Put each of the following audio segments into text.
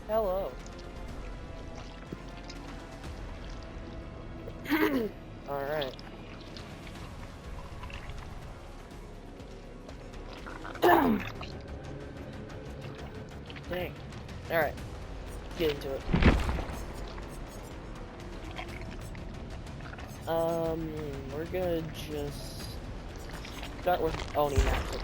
Hello. Alright. Dang. Alright. Get into it. We're gonna just start with Oni Max.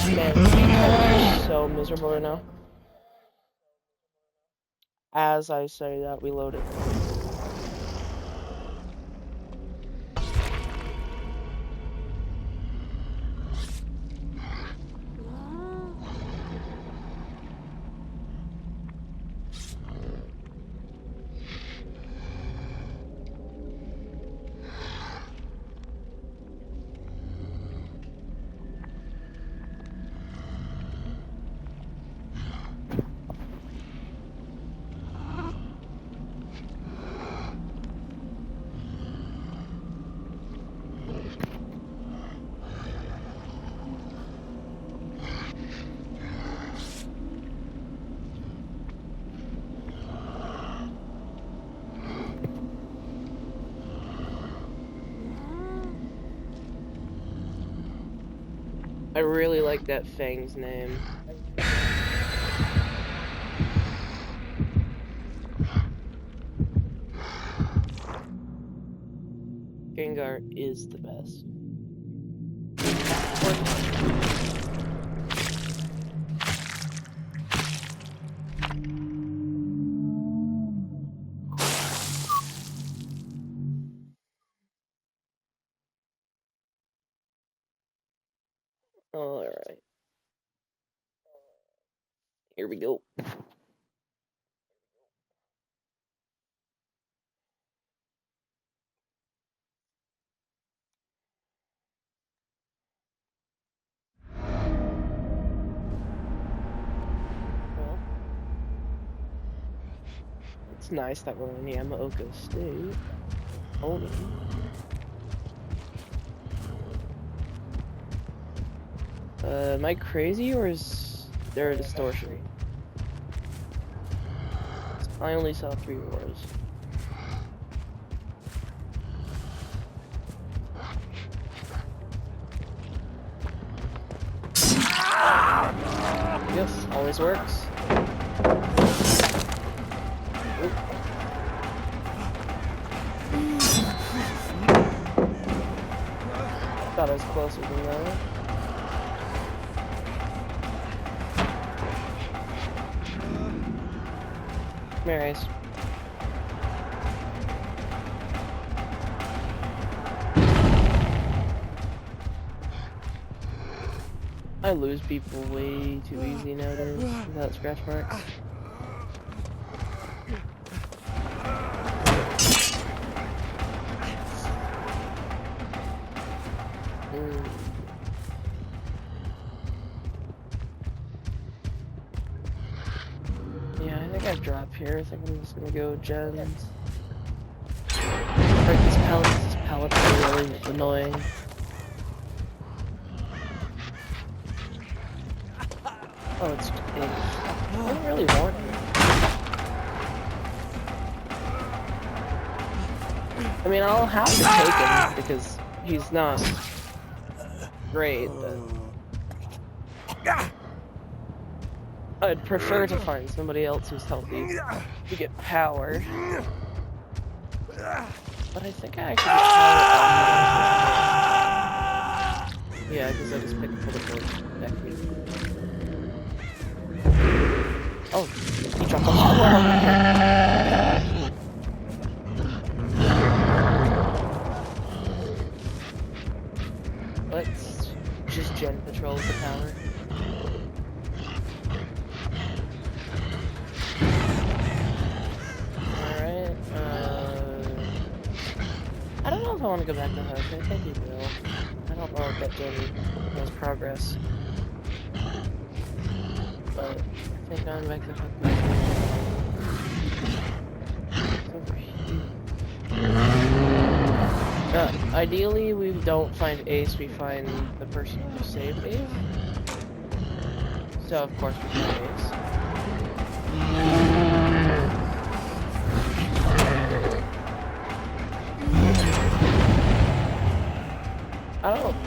Man, I'm so miserable right now. As I say that, we loaded. I really like that Fang's name. Gengar is the best. Alright. Here we go. Well, it's nice that we're in Yamaoka State. Oni. Am I crazy or is there a distortion? I only saw 3 roars. Yes, always works. Thought I was closer than that. Come here, Ace. I lose people way too easy nowadays without scratch marks. Yeah, I think I drop here. I think I'm just gonna go gens. Break these pallets. These pallets are really annoying. Oh, it's Ace. I don't really want him. I mean, I'll have to take him because he's not great, but I'd prefer to find somebody else who's healthy to get power. But I think I actually get power. Yeah, because I just picked the board back here. Oh, he dropped a hot wire over here. Let's just gen patrol the power. Alright, I don't know if I want to go back to Hook. I think he will. I don't know if that gen has progress. But I think I'm back to Hook. It's over here. Ideally, we don't find Ace, we find the person who saved Ace. So, of course, we find Ace.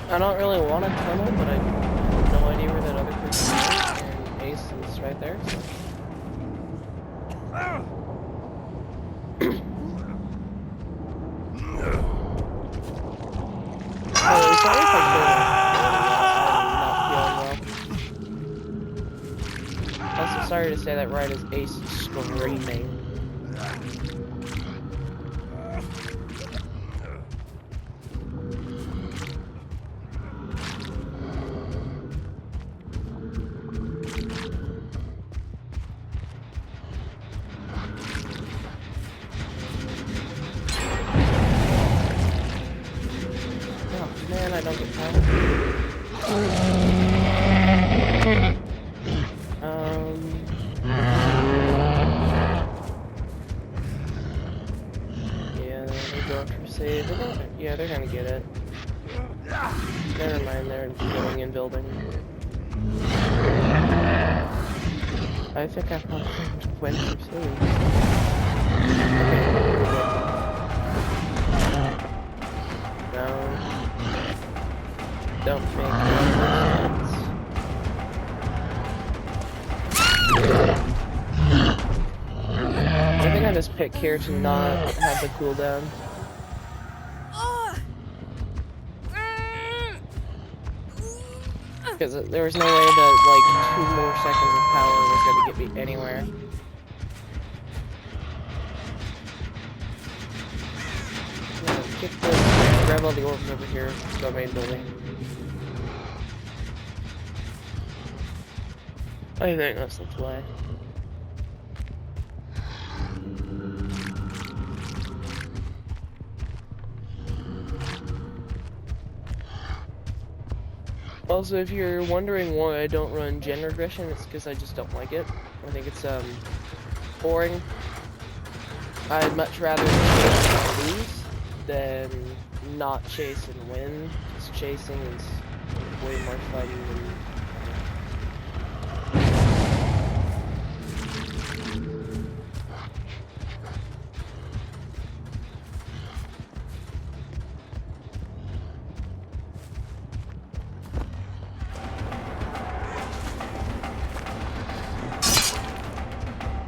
I don't really want a tunnel, but I have no idea where that other person is, and Ace is right there. So. I'm sorry to say that right as Ace is screaming. Oh man, I don't get power. Yeah, they're going for save. Yeah, they're gonna get it. Never mind, they're going in building. I think I probably went for save. No. Don't think sense. I think I just picked here to not have the cooldown. Because there was no way that, like, 2 more seconds of power was going to get me anywhere. Yeah, kick this, grab all the orbs over here, go main building. I think that's the play. Also, if you're wondering why I don't run gen regression, it's because I just don't like it. I think it's boring. I'd much rather chase and lose than not chase and win. Just chasing is way more fun than...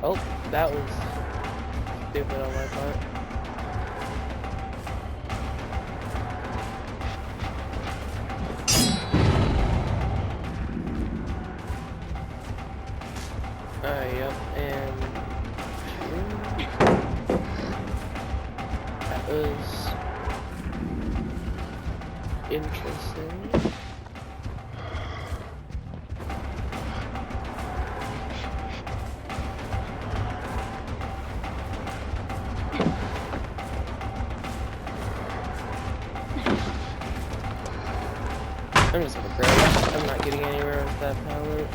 Oh, that was stupid on my part. interesting. I'm just gonna grab it. I'm not getting anywhere with that pallet.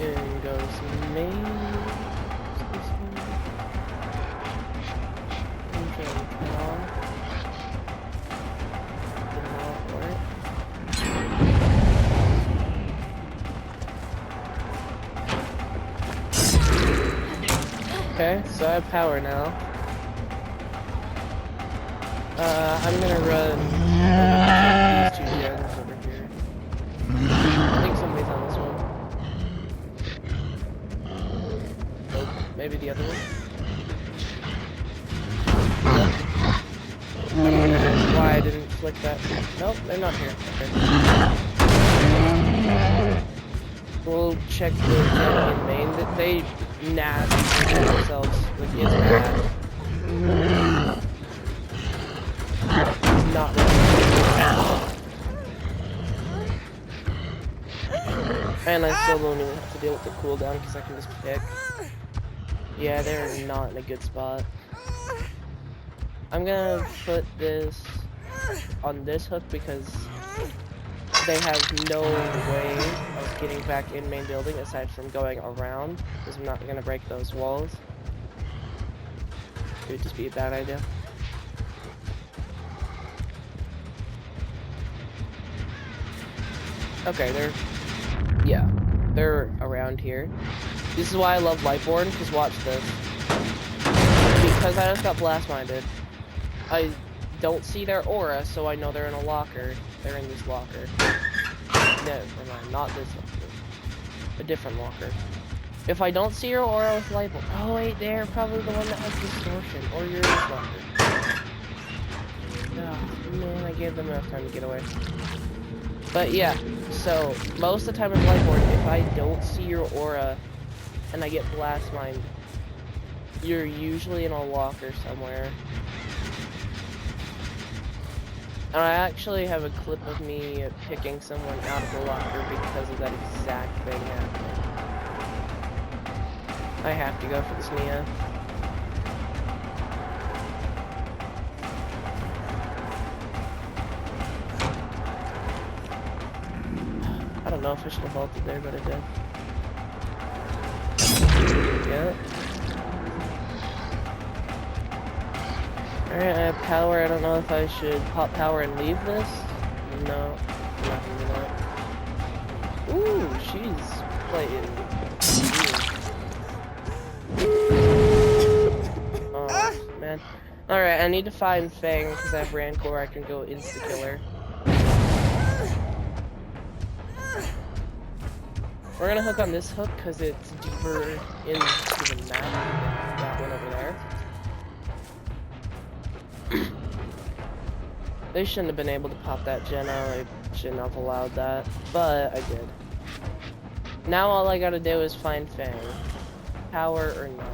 And goes main. This one. I'm trying to cut off. Did not work. Okay, so I have power now. I'm gonna run these two gens over here. I think somebody's on this one. Nope, maybe the other one. I don't know why I didn't flick that. Nope, they're not here. Okay. We'll check the gen in main. They nasty themselves. Like, it's bad. Not really. And I still don't even have to deal with the cooldown because I can just pick. Yeah, they're not in a good spot. I'm gonna put this on this hook because they have no way of getting back in main building aside from going around, because I'm not gonna break those walls. It would just be a bad idea. Okay, they're around here. This is why I love Lightborn, because watch this. Because I just got blast minded, I don't see their aura, so I know they're in a locker. They're in this locker. No, never mind, not this locker. A different locker. If I don't see your aura with Lightborn, oh wait, they're probably the one that has distortion, or you're in this locker. Oh man, I gave them enough time to get away. But yeah, so most of the time in Lightborn, if I don't see your aura and I get blast mined, you're usually in a locker somewhere. And I actually have a clip of me picking someone out of the locker because of that exact thing happening. I have to go for this Mia. I don't know if I should have vaulted there, but I did. Yeah. Alright, I have power. I don't know if I should pop power and leave this. No, I'm not gonna do that. Ooh, she's playing. Oh, man. Alright, I need to find Fang because I have Rancor. I can go insta-killer. We're gonna hook on this hook because it's deeper into the map than that one over there. They shouldn't have been able to pop that gen out. I shouldn't have allowed that, but I did. Now all I gotta do is find Fang. Power or not.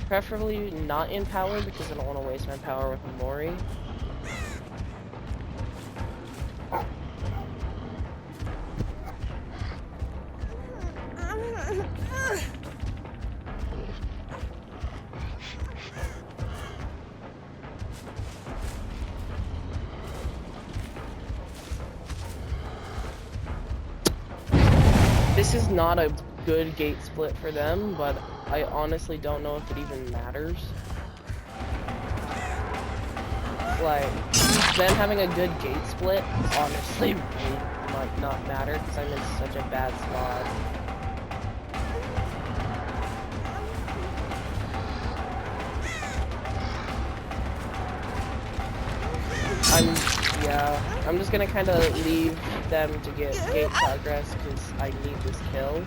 Preferably not in power because I don't want to waste my power with Mori. This is not a good gate split for them, but I honestly don't know if it even matters. Like, them having a good gate split honestly really might not matter because I'm in such a bad spot. I'm just gonna kind of leave them to get gate progress because I need this kill.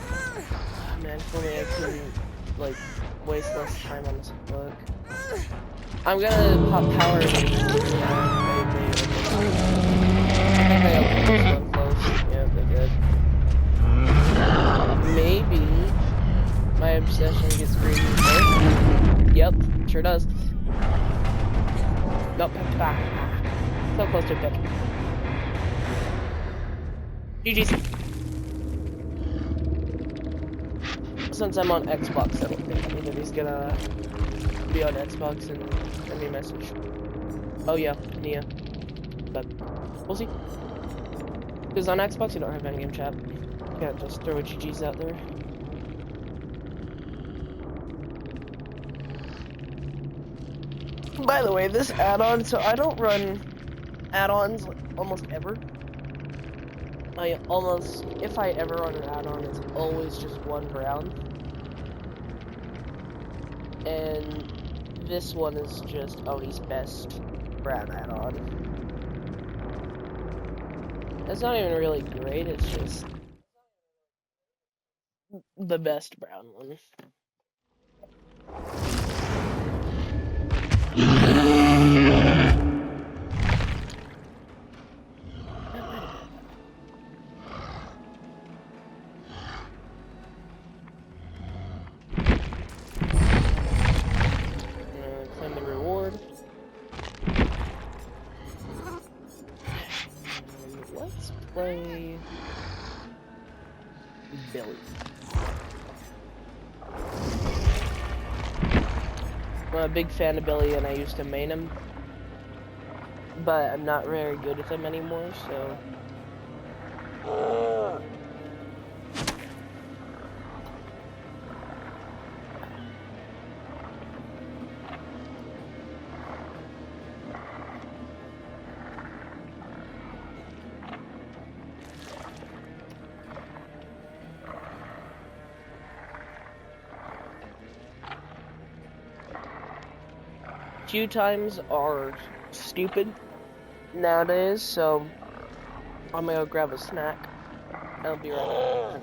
Oh, man, if only I could like waste less time on this book. I'm gonna pop power. I think they opened this one close. Yeah, they did. Maybe my obsession gets greedy first. Yep, sure does. Nope, so close to a pick. GG's. Since I'm on Xbox, I don't think anybody's gonna be on Xbox and send me a message. Oh yeah, Nia. But we'll see. Because on Xbox you don't have in-game chat. You can't just throw a GG's out there. By the way, this add-on, so I don't run add-ons almost ever. If I ever run an add-on, it's always just one round. And this one is just Oni's best brown add-on. It's not even really great, it's just the best brown one. Claim the reward. Let's play Billy. I'm a big fan of Billy and I used to main him, but I'm not very good with him anymore, so... Queue times are stupid nowadays, so I'm gonna go grab a snack. I'll be right back.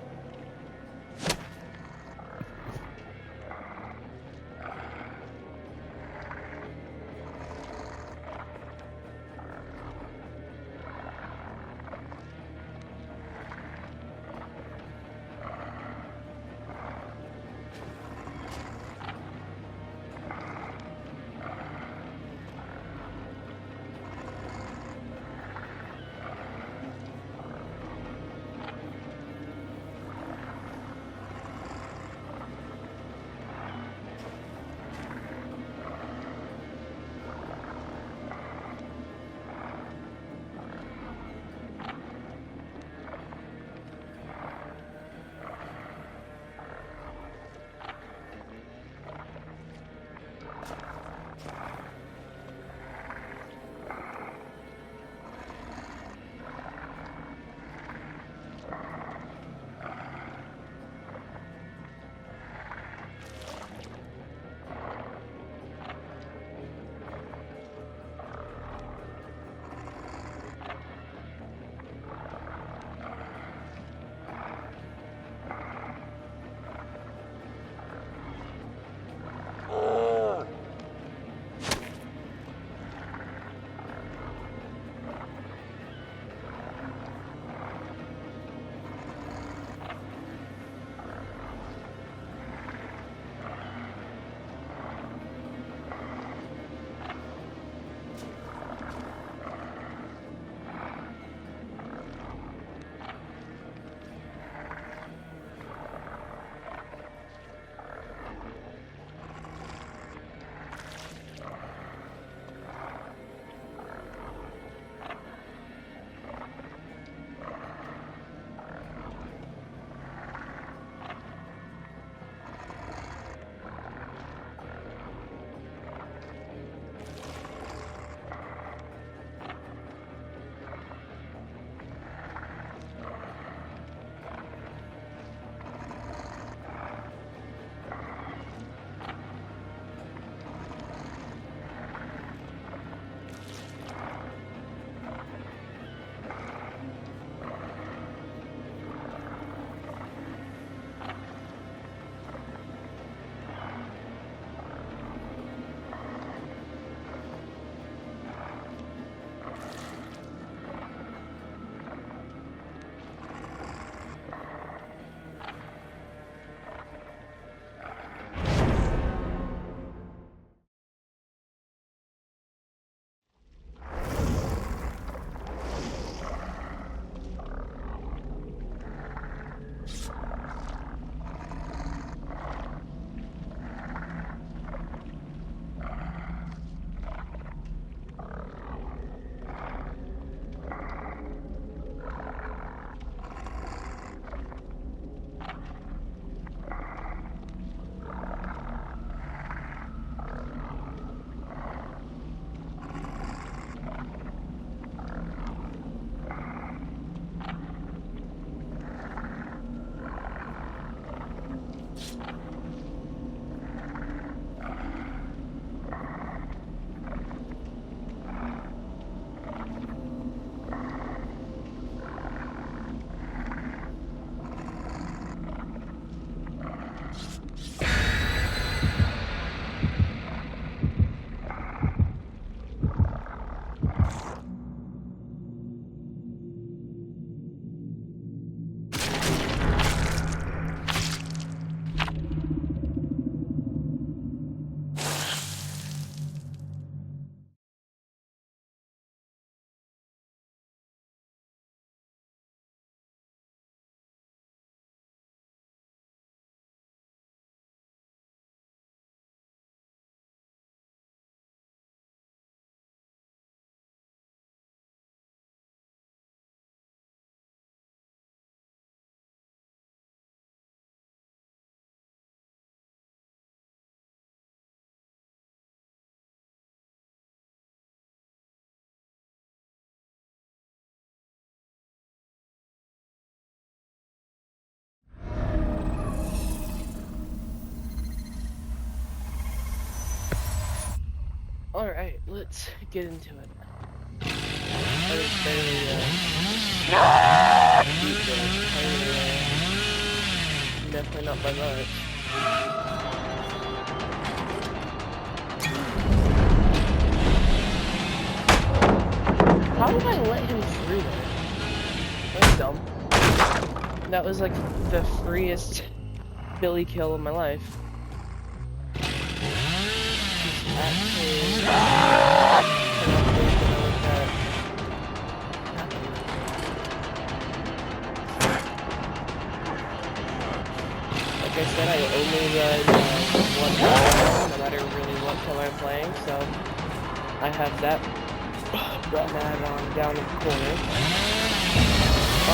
Alright, let's get into it. I just barely, beat the definitely not by much. How did I let him through there? That's dumb. That was like the freest Billy kill of my life. Actually, like I said, I only run one kill, no matter really what kill I'm playing, so I have that on down in the corner. I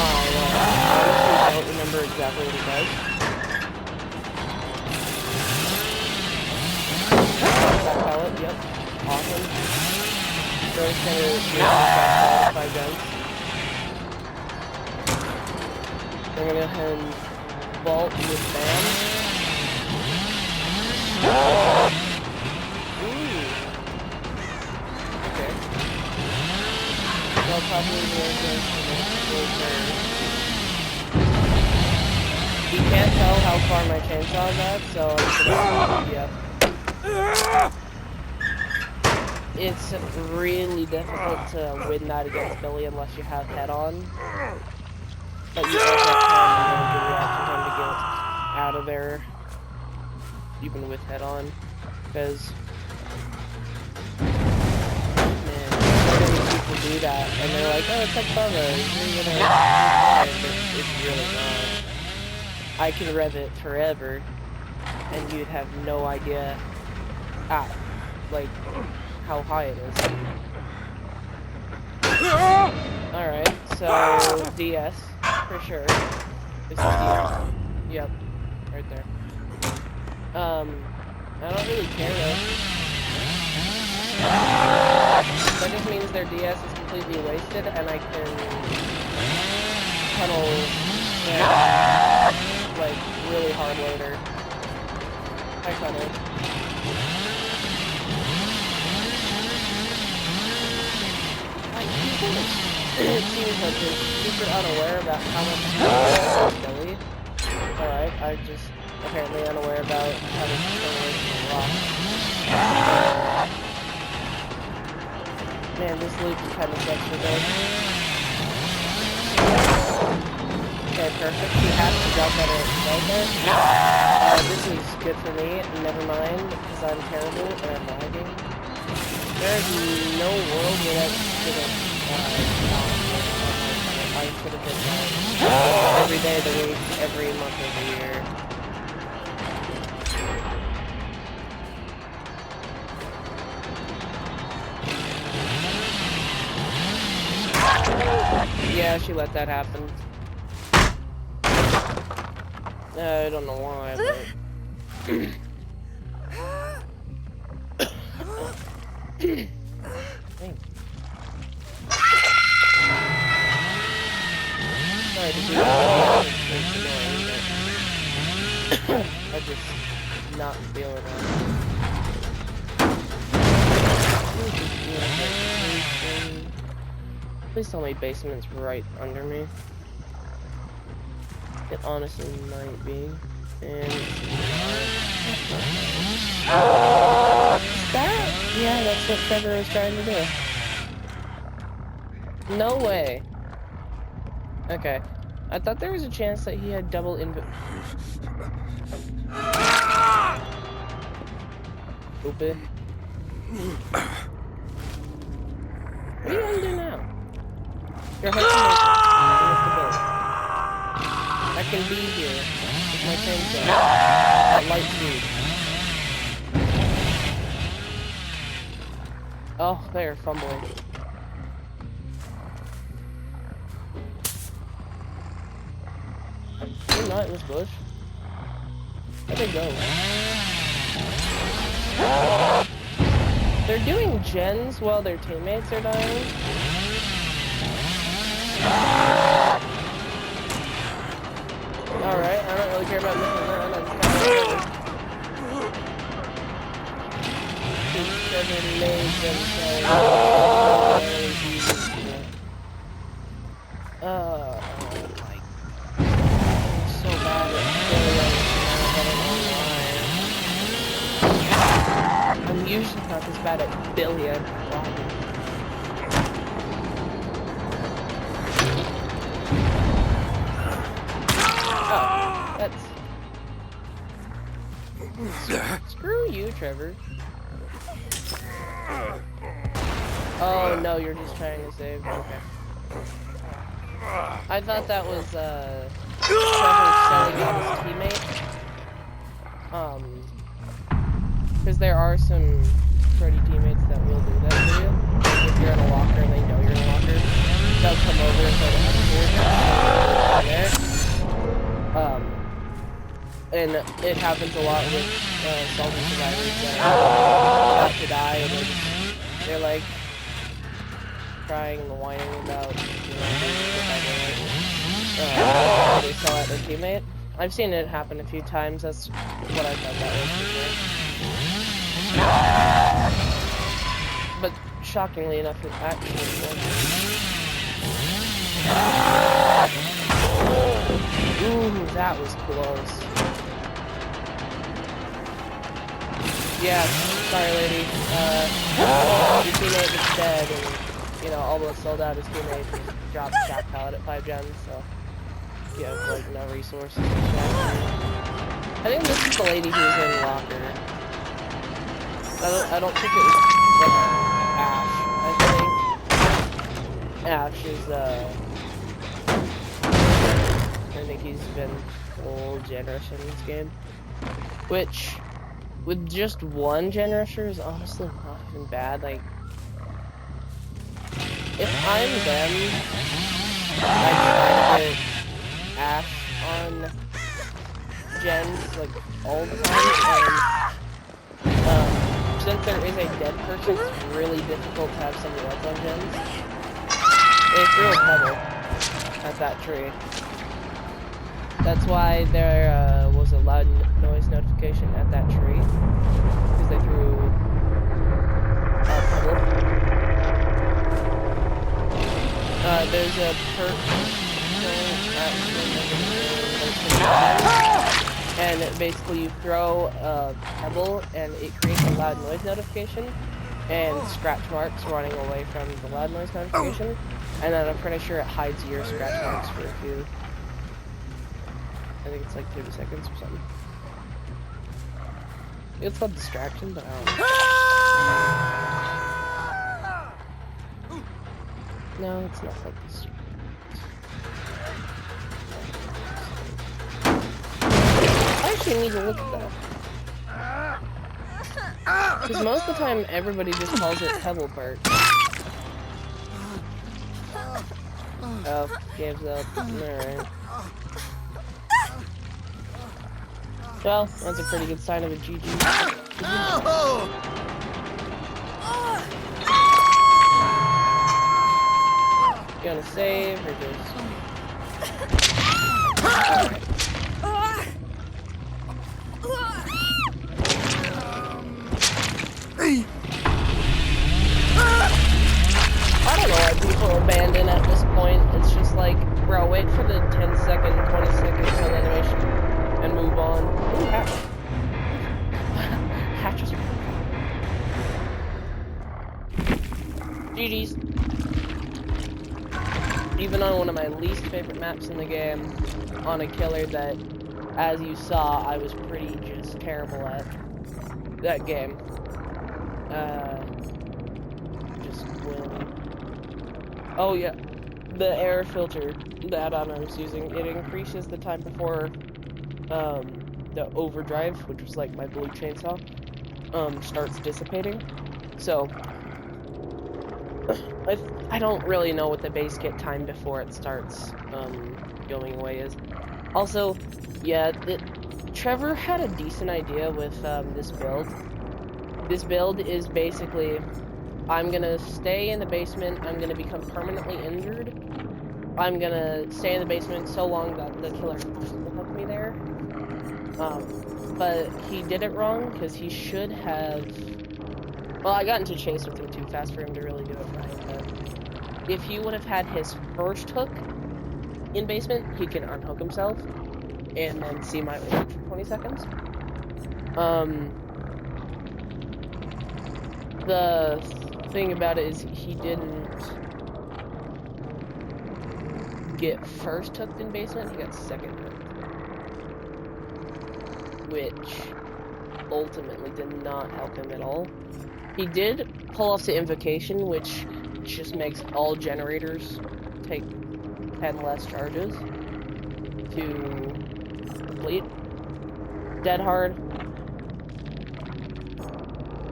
honestly don't remember exactly what it does. That pellet, yep. Awesome. Very kind of by guns. I'm gonna go ahead and vault with Bam. Ooh. Okay. I'll probably you can't tell how far my chainsaw is at, so I'm just gonna yeah. It's really difficult to win that against Billy unless you have head on. But you don't have time to get out of there, even with head on, because man, so many people do that, and they're like, oh, it's like Bubba, you're gonna but it's really not. I can rev it forever, and you'd have no idea like how high it is. Alright, so DS for sure. This is DS. Yep, right there. I don't really care though. That just means their DS is completely wasted, and I can tunnel like really hard later. I tunnel. It seems like they're super unaware about how much Billy. Alright, I'm just apparently unaware about how to turn away from the rock. Man, this loop kind of sucks for me. Okay, perfect. He has to jump at it right there. This is good for me. Never mind, because I'm terrible and I'm lagging. There's no world where that's gonna I could have been that every day of the week, every month of the year. Yeah, she let that happen. I don't know why, but... Thanks. Sorry to do that. I'm just not feeling it. Please tell me basement's right under me. It honestly might be. And that? Yeah, that's what Trevor was trying to do. No way. Okay. I thought there was a chance that he had double inv. Stupid. What are you gonna do now? You're hurting me. I can be here with my chainsaw at light speed. Oh, they're fumbling. They're not in this bush. Where'd they go? They're doing gens while their teammates are dying. Alright, I don't really care about missing that. I'm just kind of Trevor made them so easy. Oh my. I'm so bad at Billy. I'm usually not this bad at Billy. Oh, that's... Screw you, Trevor. Oh no, you're just trying to save. Okay. I thought that was Trevor selling out his teammate. Because there are some pretty teammates that will do that for you. Like if you're in a locker and they know you're in a locker, they'll come over and throw the there. And it happens a lot with soldier survivors that are about to die and they're like crying and whining about, you know, they sell out their teammate. I've seen it happen a few times. That's what I thought that was. But shockingly enough, it actually was. Ooh, that was close. Yeah, sorry lady. Your teammate is dead and, you know, almost sold out his teammate and dropped the back pallet at 5 gens, so you have, like, no resources and shit. I think this is the lady who was in the locker. I don't think it was, like, Ash. I think Ash is, I think he's been full gen rush in this game. Which, with just one gen rusher is honestly not even bad. Like, if I'm them, I try to get Ash on gens, like, all the time, and, since there is a dead person, it's really difficult to have somebody else on gens. They threw a pebble at that tree. That's why there was a loud noise notification at that tree, because they threw a pebble. There's a perk, and basically you throw a pebble and it creates a loud noise notification and scratch marks running away from the loud noise notification, and then I'm pretty sure it hides your scratch marks for a few, I think it's like 30 seconds or something. It's called distraction, but I don't know. No, it's not called distraction. I actually need to look at that. Because most of the time, everybody just calls it Pebble Park. Oh, gives up. Alright. Well, that's a pretty good sign of a GG. Gonna save or just... Alright. I don't know why people abandon at this point. It's just like, bro, wait for the 10-second, 20-second kill animation and move on. Ooh, hatch. Hatches. GG's. Even on one of my least favorite maps in the game, on a killer that, as you saw, I was pretty just terrible at. That game. Just win. Oh yeah, the air filter that I was using, it increases the time before the overdrive, which was like my blue chainsaw, starts dissipating. So I don't really know what the base kit time before it starts going away is. Also, yeah, Trevor had a decent idea with this build. This build is basically, I'm gonna stay in the basement, I'm gonna become permanently injured, I'm gonna stay in the basement so long that the killer has to hook me there. But he did it wrong, because he should have Well, I got into chase with him too fast for him to really do it right, but if he would have had his first hook in basement, he can unhook himself and then see my ult for 20 seconds. The thing about it is he didn't get first hooked in basement, he got second hooked. Which ultimately did not help him at all. He did pull off the invocation, which just makes all generators take 10 less charges to complete. Dead hard.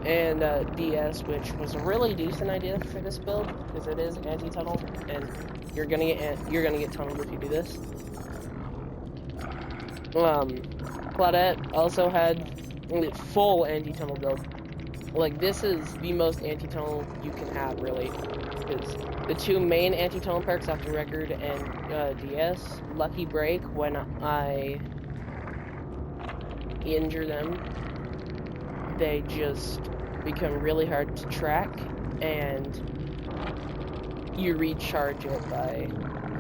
And DS, which was a really decent idea for this build, because it is anti-tunnel, and you're gonna get tunneled if you do this. Claudette also had a full anti-tunnel build. Like, this is the most anti-tunnel you can have, really, because the two main anti-tunnel perks after Record and DS, Lucky Break, when I injure them, they just become really hard to track, and you recharge it by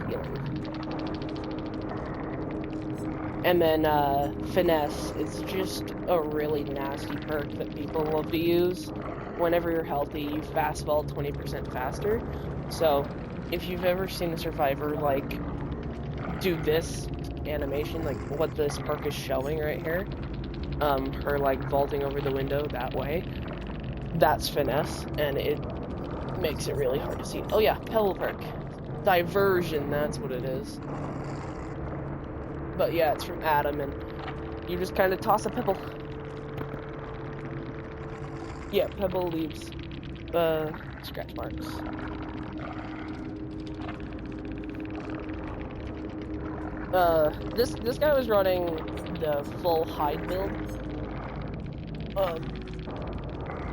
healing. And then Finesse is just a really nasty perk that people love to use. Whenever you're healthy, you fast fall 20% faster. So if you've ever seen a survivor like do this animation, like what this perk is showing right here, her like vaulting over the window that way, that's Finesse, and it makes it really hard to see. Oh yeah, Pebble perk. Diversion, that's what it is. But yeah, it's from Adam, and you just kind of toss a pebble. Yeah, pebble leaves scratch marks. This guy was running the full hide build.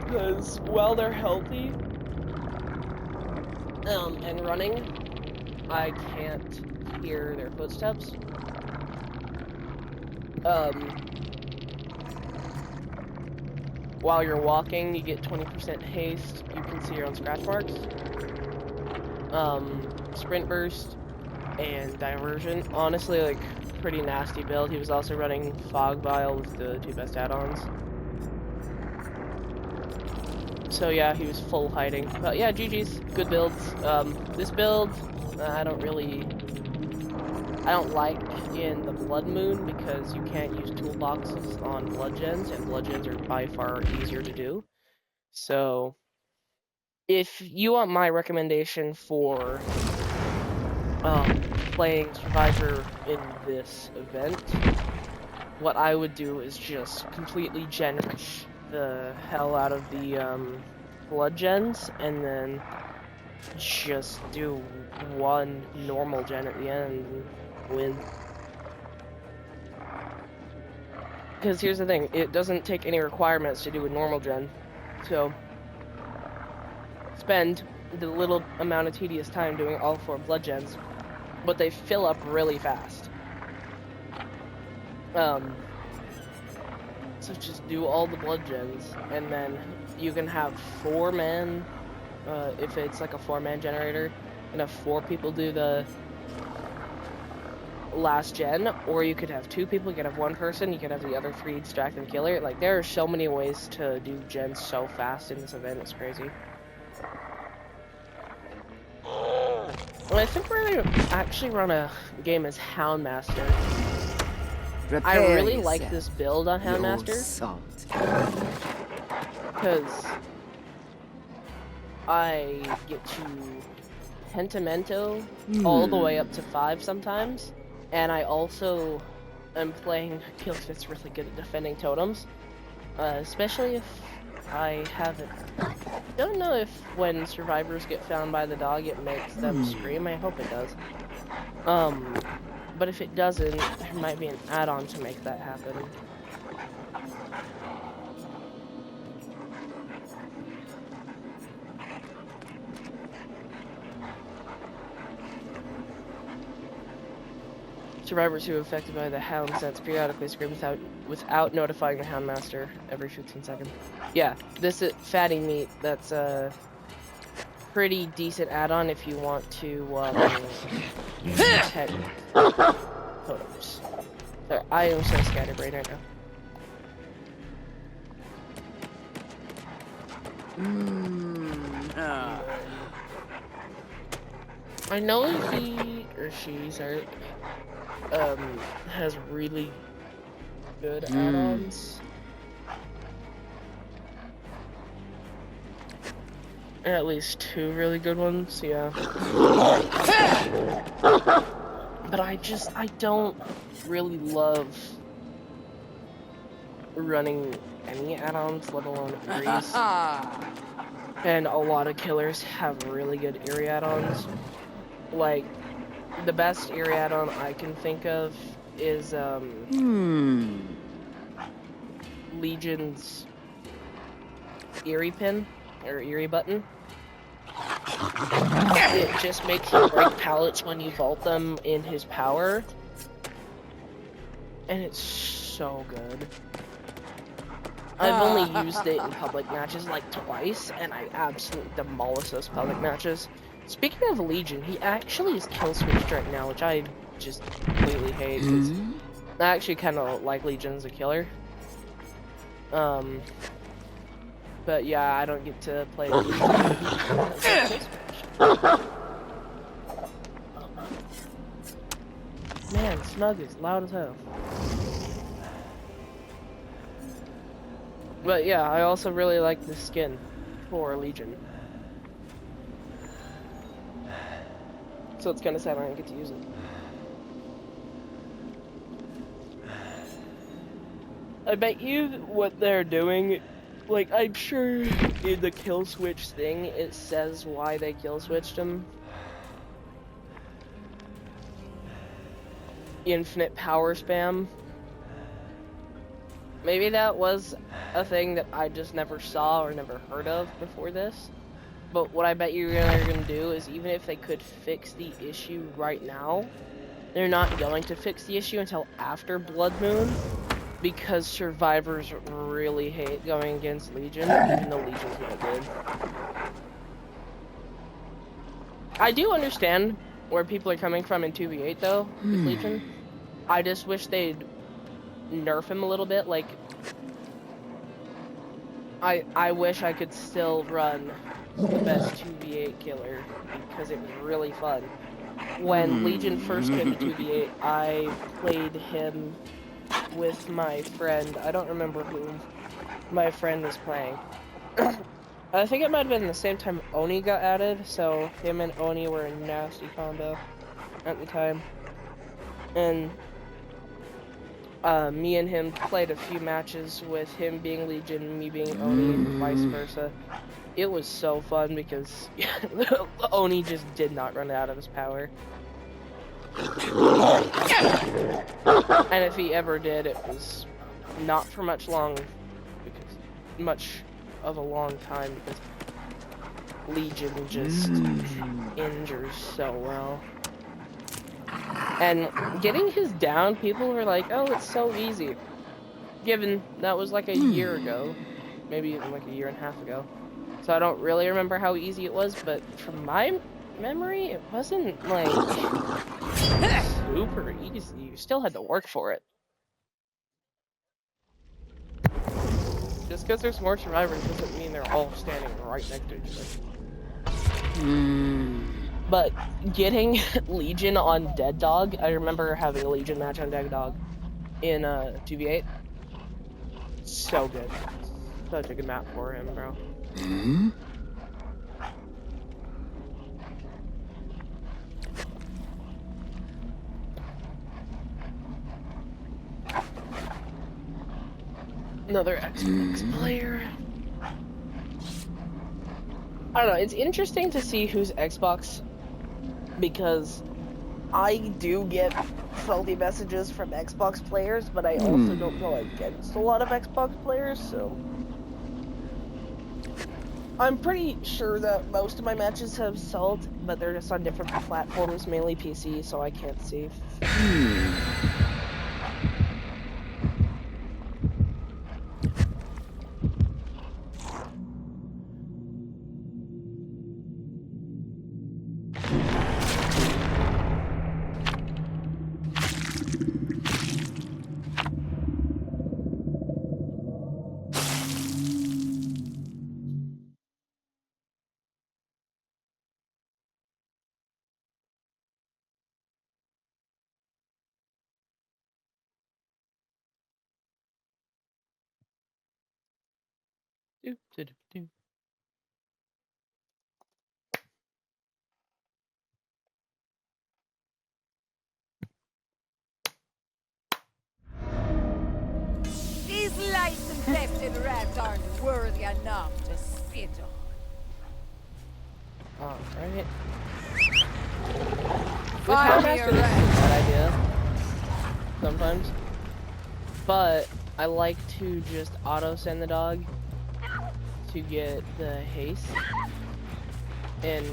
Because while they're healthy, and running, I can't hear their footsteps. While you're walking, you get 20% haste. You can see your own scratch marks. Sprint burst and diversion. Honestly, like, pretty nasty build. He was also running fog vial with the two best add-ons. So yeah, he was full hiding. But yeah, GG's. Good builds. This build, I don't like in the Blood Moon because you can't use toolboxes on blood gens, and blood gens are by far easier to do. So, if you want my recommendation for playing Survivor in this event, what I would do is just completely gen-rush the hell out of the blood gens, and then just do one normal gen at the end and win. Because here's the thing, it doesn't take any requirements to do a normal gen, so spend the little amount of tedious time doing all 4 blood gens, but they fill up really fast. So just do all the blood gens, and then you can have 4-man, if it's like a 4-man generator, and have 4 people do the last gen, or you could have 2 people, you could have 1 person, you could have the other 3 distract and killer. Like, there are so many ways to do gens so fast in this event, it's crazy. Well, I think we're gonna actually run a game as Houndmaster. I really like this build on Houndmaster, because I get to Pentimento all the way up to 5 sometimes, and I also am playing kills that's really good at defending totems, especially if I haven't. Don't know if when survivors get found by the dog it makes them scream. I hope it does. But if it doesn't, there might be an add-on to make that happen. Survivors who are affected by the hound sense periodically scream without notifying the hound master every 15 seconds. Yeah, this is fatty meat. That's a pretty decent add-on if you want to protect totems. Sorry, I am so scatterbrained right now. I know he or she, sorry, has really good add-ons. At least 2 really good ones, yeah. But I don't really love running any add-ons, let alone Eries. And a lot of killers have really good Eerie add-ons. Like, the best Eerie add-on I can think of is, Legion's Eerie pin, or Eerie button. It just makes you break pallets when you vault them in his power. And it's so good. I've only used it in public matches like twice, and I absolutely demolish those public matches. Speaking of Legion, he actually is kill switched right now, which I just completely hate, because I actually kind of like Legion as a killer. But yeah, I don't get to play Legion. Man, Snug is loud as hell. But yeah, I also really like the skin for Legion. So it's kind of sad I don't get to use it. I bet you what they're doing, like, I'm sure in the kill switch thing, it says why they kill switched him. Infinite power spam. Maybe that was a thing that I just never saw or never heard of before this. But what I bet you're gonna do is, even if they could fix the issue right now, they're not going to fix the issue until after Blood Moon, because survivors really hate going against Legion, even though Legion's not good. I do understand where people are coming from in 2v8 though, with Legion. I just wish they'd nerf him a little bit. Like, I wish I could still run the best 2v8 killer, because it was really fun. When Legion first came to 2v8, I played him with my friend. I don't remember who my friend was playing. I think it might have been the same time Oni got added, so him and Oni were a nasty combo at the time. And me and him played a few matches with him being Legion, me being Oni, and vice versa. It was so fun because Oni just did not run out of his power. And if he ever did, it was not for much of a long time, because Legion just injures so well. And getting his down, people were like, oh, it's so easy. Given that was like a year ago, maybe even like a year and a half ago. So I don't really remember how easy it was, but from my memory, it wasn't like super easy. You still had to work for it. Just because there's more survivors doesn't mean they're all standing right next to each other. But getting Legion on Dead Dog, I remember having a Legion match on Dead Dog in 2v8. So good. Such a good map for him, bro. Another Xbox player. I don't know, it's interesting to see who's Xbox, because I do get salty messages from Xbox players, but I also don't go against a lot of Xbox players, so I'm pretty sure that most of my matches have sold, but they're just on different platforms, mainly PC, so I can't see. Do, do, do, do. These lice infested rats aren't worthy enough to sit on. Alright. With Fire me Houndmaster, a this is a rat. bad idea. Sometimes. But I like to just auto-send the dog to get the haste and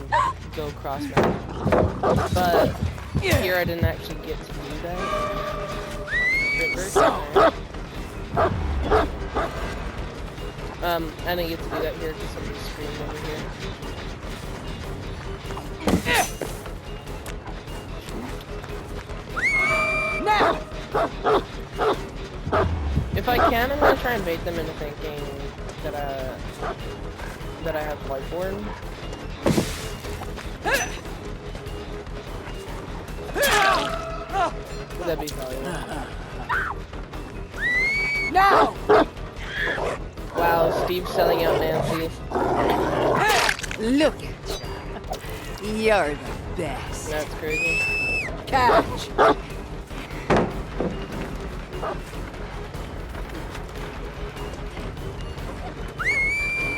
go cross-map. But here I didn't actually get to do that. I didn't get to do that here because somebody screamed over here. Now! If I can, I'm gonna try and bait them into thinking that I have Lightborn. Would that be valuable? Now! Wow, Steve's selling out Nancy. Look at you. You're the best. That's crazy. Catch.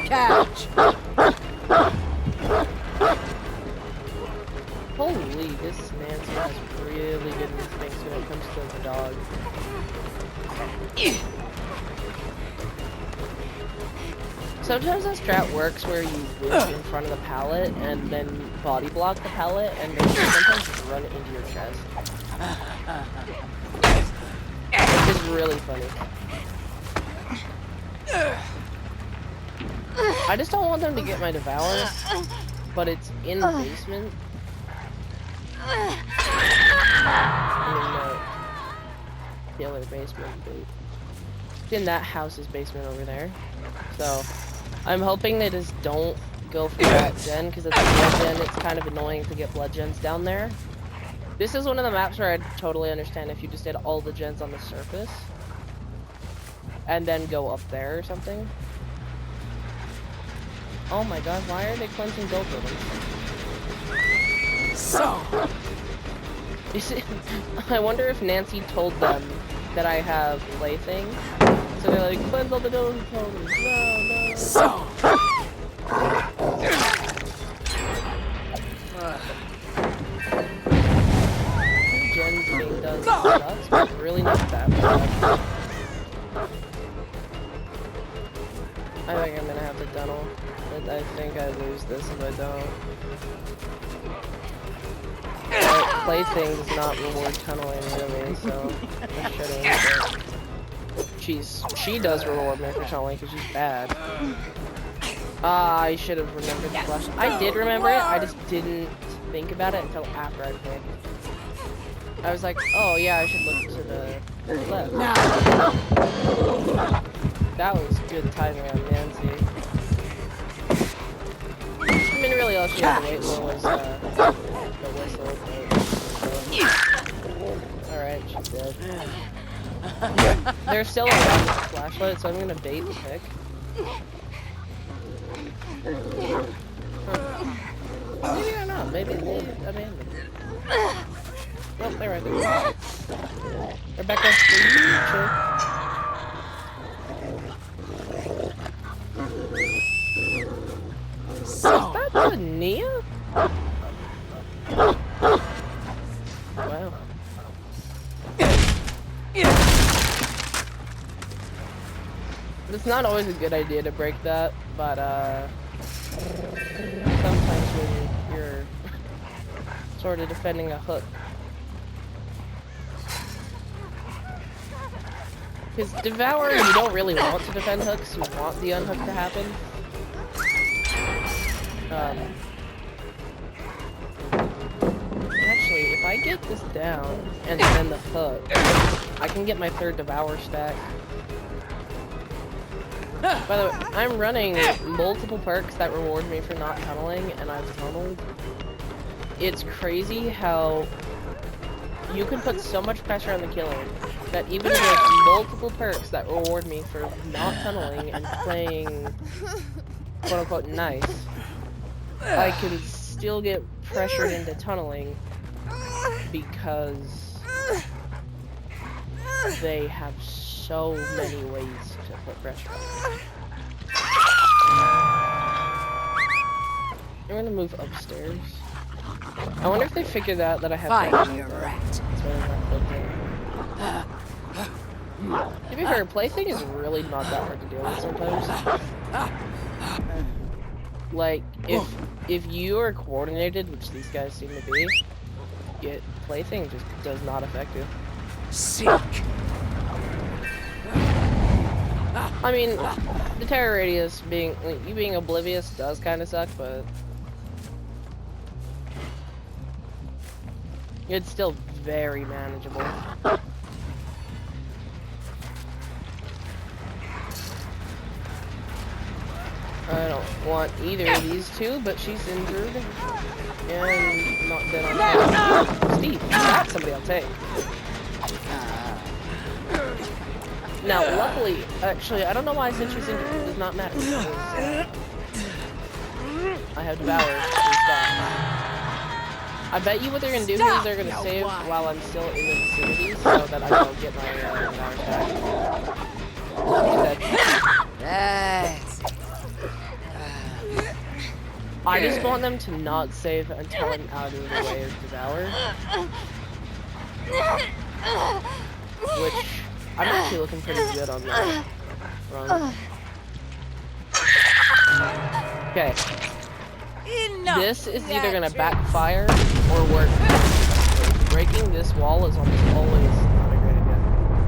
Catch. Holy, this Nancy has really good instincts when it comes to the dog. Sometimes that strat works where you whip in front of the pallet and then body block the pallet and then you sometimes just run it into your chest. Which is really funny. I just don't want them to get my Devour, but it's in the basement. I mean, killer basement, but it's in that house's basement over there. So, I'm hoping they just don't go for that gen, because it's a blood gen, it's kind of annoying to get blood gens down there. This is one of the maps where I'd totally understand if you just did all the gens on the surface, and then go up there or something. Oh my god, why are they cleansing gold buildings? So. You see, I wonder if Nancy told them that I have plaything. So they're like, cleanse all the gold buildings. No, no. So. Gens being done sucks, but really not that bad. I think I'm gonna have to tunnel. But I think I lose this if I don't. Plaything does not reward tunneling really, so I shouldn't. She does reward me for tunneling because she's bad. I should have remembered the flash. I did remember it, I just didn't think about it until after I picked. I was like, oh yeah, I should look to the left. That was good timing on Nancy. I mean, really all she had to wait for was the whistle. Alright, she's dead. There's still a flashlight, so I'm gonna bait the pick. Maybe they're not. Maybe they abandoned. Oh, they're right there. Rebecca, chill. So. Is that the Nia? Wow. It's not always a good idea to break that, but Sometimes when you're sort of defending a hook. Because Devour, you don't really want to defend hooks, you want the unhook to happen. Actually, if I get this down and then the hook, I can get my third Devour stack. By the way, I'm running multiple perks that reward me for not tunneling, and I've tunneled. It's crazy how you can put so much pressure on the killer that even with multiple perks that reward me for not tunneling and playing quote-unquote nice, I can still get pressured into tunneling because they have so many ways to put pressure on me. I'm gonna move upstairs. I wonder if they figured out that I have Find your rat. To be fair, plaything is really not that hard to deal with sometimes. Like, if you are coordinated, which these guys seem to be, plaything just does not affect you. Seek. I mean, the terror radius you being oblivious does kind of suck, but it's still very manageable. I don't want either of these two, but she's injured and not dead on time. Steve, that's somebody I'll take. Now, luckily, actually, I don't know why I said she's injured. It does not matter. Because, I have devoured three stocks. I bet you what they're gonna do here is they're gonna save while I'm still in the vicinity, so that I don't get my devour stack. I just want them to not save until I'm out of the way of devour. Which I'm actually looking pretty good on that run. Okay. This is either gonna backfire or work. Breaking this wall is almost always not a great idea.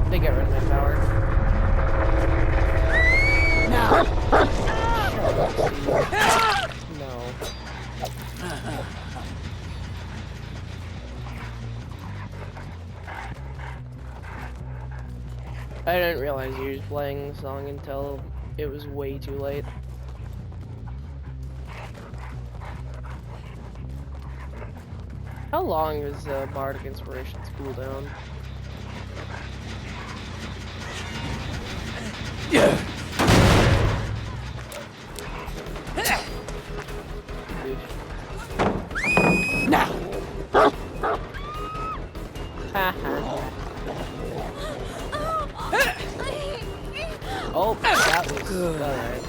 They get rid of my power. No. No. I didn't realize you were playing the song until it was way too late. How long is Bardic Inspiration's cooldown? Yeah. Now. Oh, that was alright.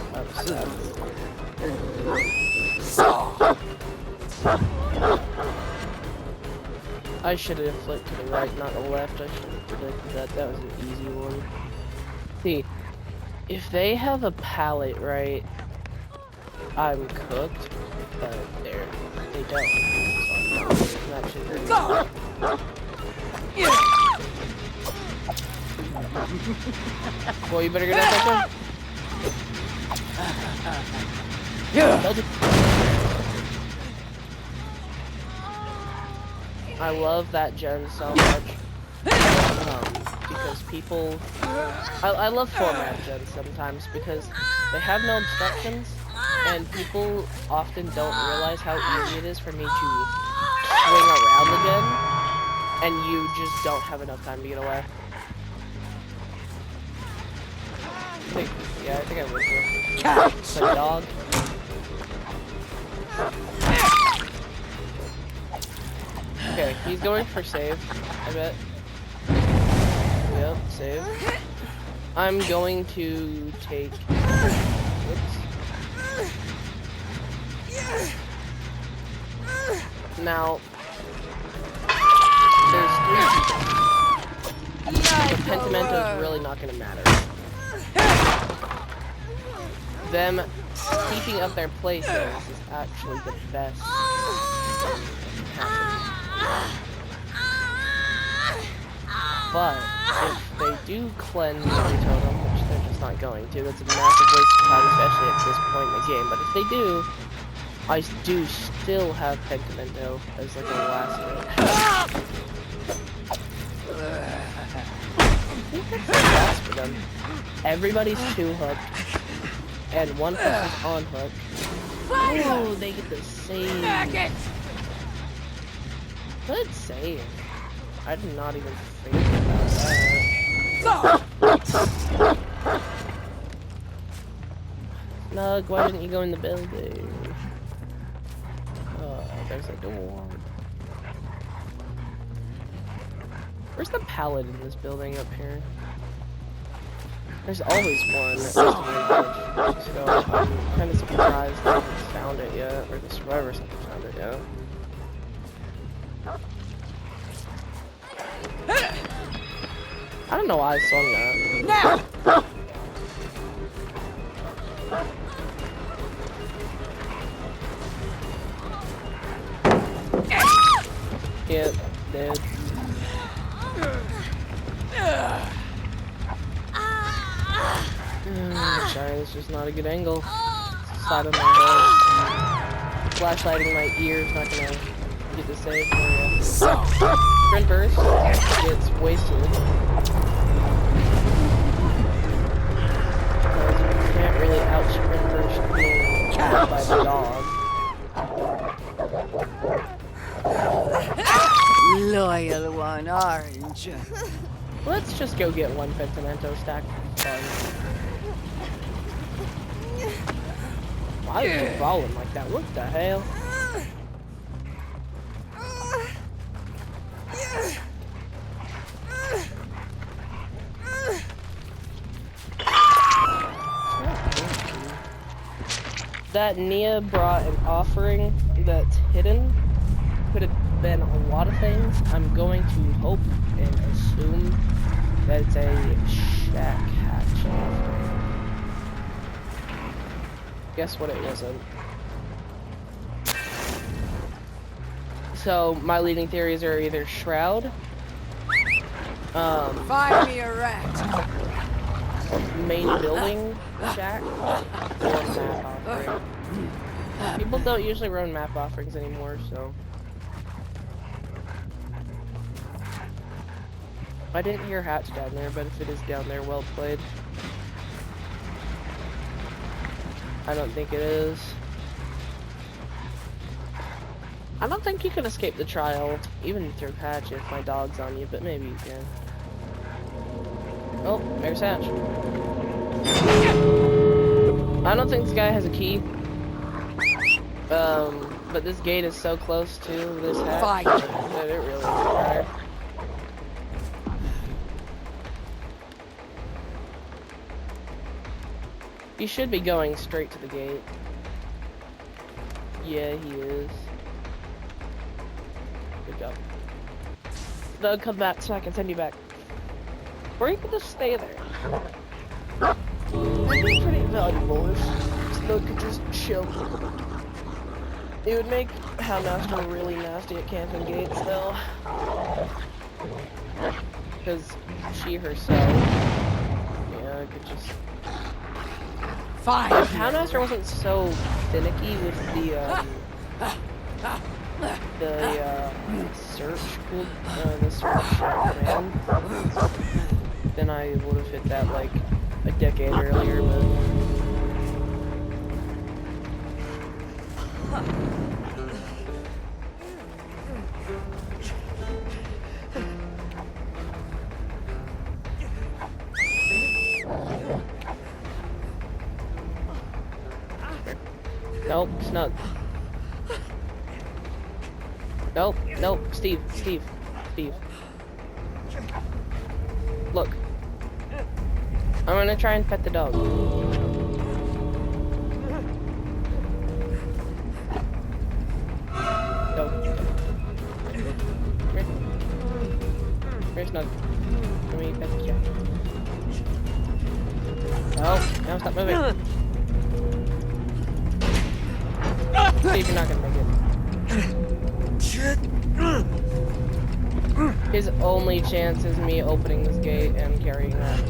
I should have flipped to the right, not the left. I should have predicted that. That was an easy one. See, if they have a pallet, right, I'm cooked, but they don't. So I'm actually pretty good. Boy, you better get out that I love that gen so much. Because people... I love format gens sometimes because they have no obstructions and people often don't realize how easy it is for me to swing around the gen and you just don't have enough time to get away. I think I'm with you. It's a dog. Okay, he's going for save, I bet. Yep, save. I'm going to take... Whoops. Now, there's 3 people. The Pentimento is really not going to matter. them keeping up their play service is actually the best. But if they do cleanse every totem, which they're just not going to, that's a massive waste of time, especially at this point in the game. But if they do, I do still have Pentimento as like a last ditch. I think that's the best for them. Everybody's 2-hooked, and one person's on hook. Ooh, they get the save. Good save. I did not even think about that. Snug, why didn't you go in the building? There's a door. Where's the pallet in this building up here? There's always one. So I'm kind of surprised I haven't found it yet, or the survivors haven't found it yet. I don't know why I swung that. Now! Yep, dead. Sorry, it's just not a good angle. Side of my head. Flashlighting my ears, not gonna get the save for you. Sprint burst gets wasted. Because you can't really out sprint burst being killed by the dog. Loyal one, aren't you? Let's just go get one Pentimento stack for fun. Why is it falling like that? What the hell? That Nia brought an offering that's hidden. Could have been a lot of things. I'm going to hope and assume that it's a shack hatch offering. Guess what it wasn't. So my leading theories are either Shroud, Find me a rat. main building shack, or map offering. People don't usually run map offerings anymore, so. I didn't hear hatch down there, but if it is down there, well played. I don't think it is. I don't think you can escape the trial, even through hatch if my dog's on you, but maybe you can. Oh, there's hatch. I don't think this guy has a key. But this gate is so close to this hatch that it really doesn't matter. He should be going straight to the gate. Yeah, he is. Good job. Doug, come back so I can send you back. Or you can just stay there. It'd be pretty valuable if Doug could just chill. It would make Houndmaster really nasty at camping gates, though. Because she herself, yeah, could just... Fine. If Houndmaster wasn't so finicky with the search command, then I would have hit that like a decade earlier, but nope, Snug. Nope, nope, Steve. Look. I'm gonna try and pet the dog. Nope. Come here. Come here, Snug. Let me pet the cat. Oh, now stop moving. See if you're not gonna make it. His only chance is me opening this gate and carrying that.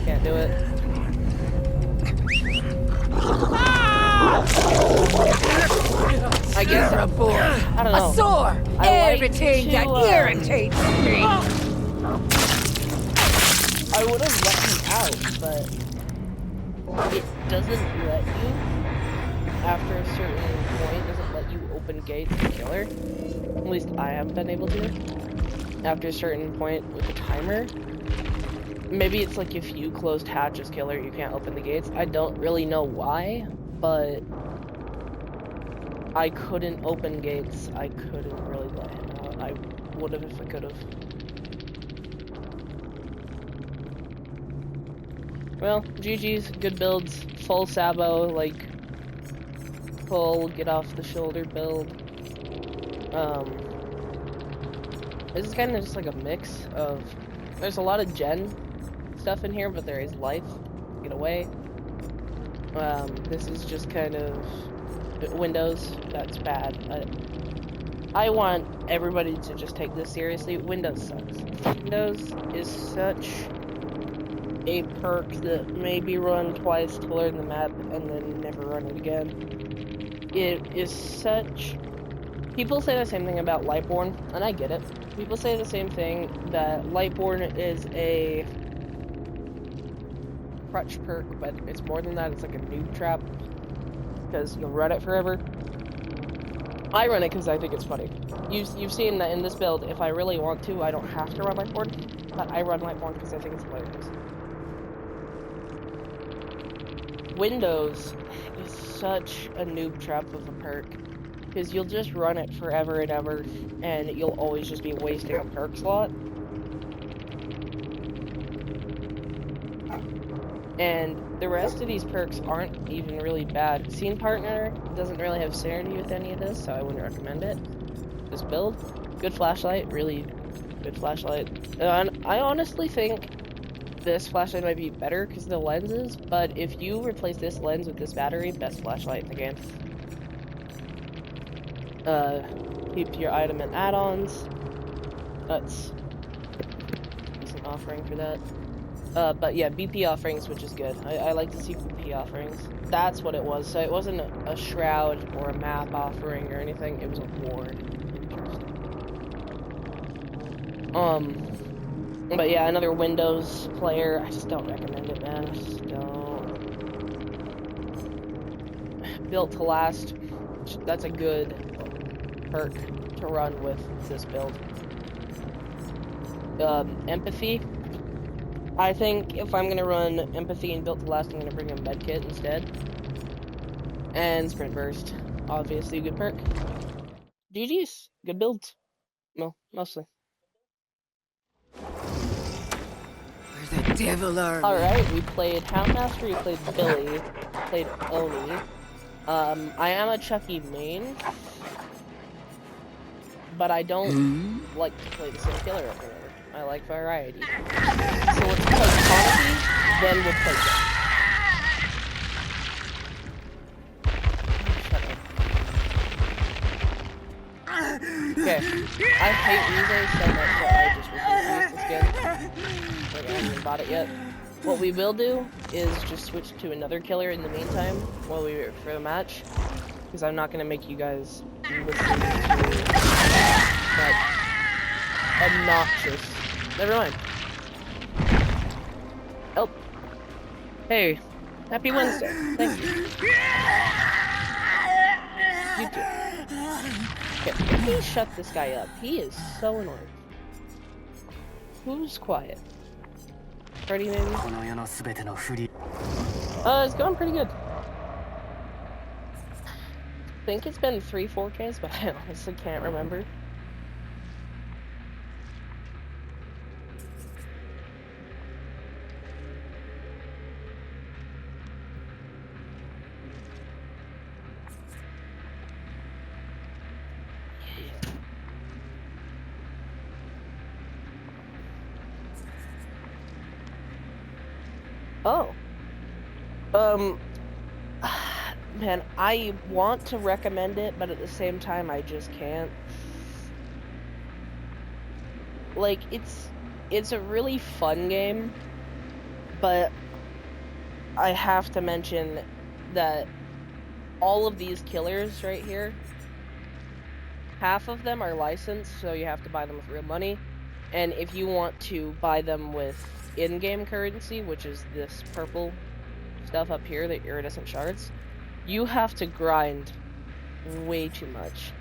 Can't do it. I guess I don't know. A sore. I Everything that irritates me. I would have let you out, but it doesn't let you. After a certain point, doesn't let you open gates to kill her. At least I haven't been able to. After a certain point with the timer. Maybe it's like if you closed hatches kill her, you can't open the gates. I don't really know why, but I couldn't open gates. I couldn't really let him out. I would have if I could have. Well, GG's, good builds, full Sabo, like, full get off the shoulder build. This is kind of just like a mix of, there's a lot of gen stuff in here, but there is life, get away. This is just kind of Windows, that's bad. I want everybody to just take this seriously. Windows sucks. Windows is such a perk that maybe run twice to learn the map and then never run it again. It is such... People say the same thing about Lightborn, and I get it. People say the same thing, that Lightborn is a crutch perk, but it's more than that, it's like a noob trap, because you'll run it forever. I run it because I think it's funny. You've seen that in this build, if I really want to, I don't have to run Lightborn, but I run Lightborn because I think it's hilarious. Windows is such a noob trap of a perk, because you'll just run it forever and ever, and you'll always just be wasting a perk slot. And the rest of these perks aren't even really bad. Scene Partner doesn't really have synergy with any of this, so I wouldn't recommend it. This build, good flashlight, really good flashlight. And I honestly think this flashlight might be better because of the lenses, but if you replace this lens with this battery, best flashlight in the game. Keep your item and add-ons. That's a decent offering for that. But yeah, BP offerings, which is good. I like to see BP offerings. That's what it was. So it wasn't a shroud or a map offering or anything. It was a ward. Interesting. But yeah, another Windows player. I just don't recommend it, man. I just don't. Built to last. That's a good perk to run with this build. Empathy. I think if I'm gonna run Empathy and Built to Last, I'm gonna bring a medkit instead. And Sprint Burst. Obviously a good perk. GG's. Good builds. Well, mostly. Where's the devil army? Alright, we played Houndmaster, we played Billy, we played Oni. I am a Chucky main, but I don't like to play the same killer over and over. I like variety. So let's play Conopy, then we'll play Chucky. Okay, I hate Weezer so much that I just refuse this skin. Like, I haven't even bought it yet. What we will do is just switch to another killer in the meantime while we wait for the match. Because I'm not going to make you guys listen to that obnoxious. Never mind. Oh. Hey. Happy Wednesday. Thank you. You too. Okay, please shut this guy up. He is so annoying. Who's quiet? Freddy, maybe? It's going pretty good. I think it's been 3-4Ks, but I honestly can't remember. Oh. Man, I want to recommend it, but at the same time, I just can't. Like, it's a really fun game, but I have to mention that all of these killers right here, half of them are licensed, so you have to buy them with real money. And if you want to buy them with in-game currency, which is this purple stuff up here, the iridescent shards, you have to grind way too much.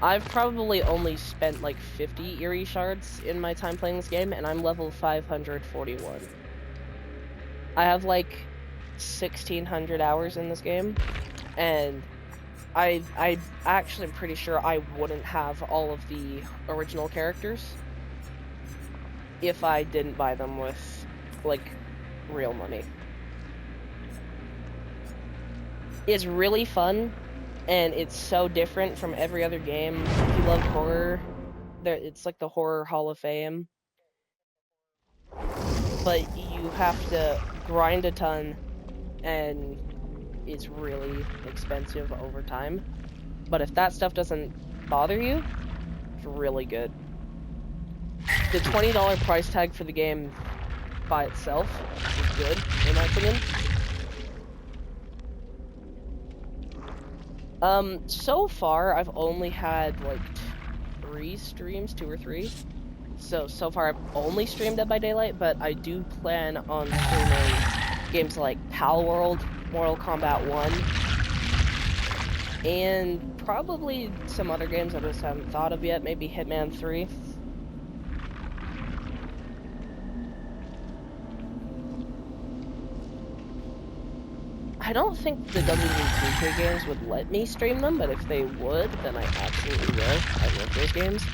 I've probably only spent like 50 eerie shards in my time playing this game, and I'm level 541. I have like 1,600 hours in this game, and I actually am pretty sure I wouldn't have all of the original characters if I didn't buy them with, like, real money. It's really fun, and it's so different from every other game. If you love horror, it's like the Horror Hall of Fame. But you have to grind a ton, and it's really expensive over time. But if that stuff doesn't bother you, it's really good. The $20 price tag for the game by itself is good, in my opinion. So far, I've only had, like, 3 streams, 2 or 3. So far I've only streamed Dead by Daylight, but I do plan on streaming games like Pal World, Mortal Kombat 1, and probably some other games I just haven't thought of yet, maybe Hitman 3. I don't think the WWE games would let me stream them, but if they would, then I absolutely will. I love those games.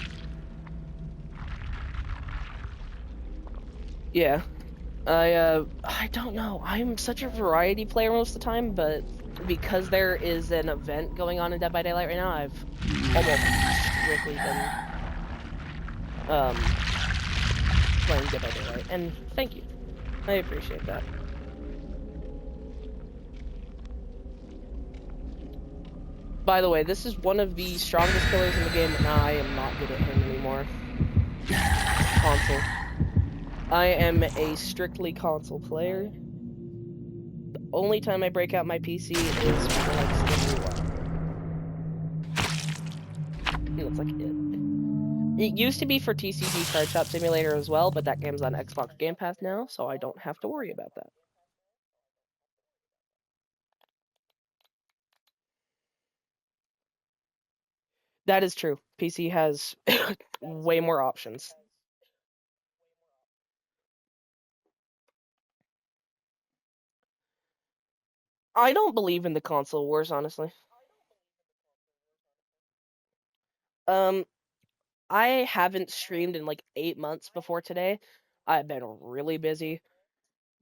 Yeah. I don't know. I'm such a variety player most of the time, but because there is an event going on in Dead by Daylight right now, I've almost strictly been playing Dead by Daylight. And thank you. I appreciate that. By the way, this is one of the strongest killers in the game, and I am not good at him anymore. Console. I am a strictly console player. The only time I break out my PC is for like Simulator. That's like it. It used to be for TCG Card Shop Simulator as well, but that game's on Xbox Game Pass now, so I don't have to worry about that. That is true. PC has way more options. I don't believe in the console wars, honestly. I haven't streamed in like 8 months before today. I've been really busy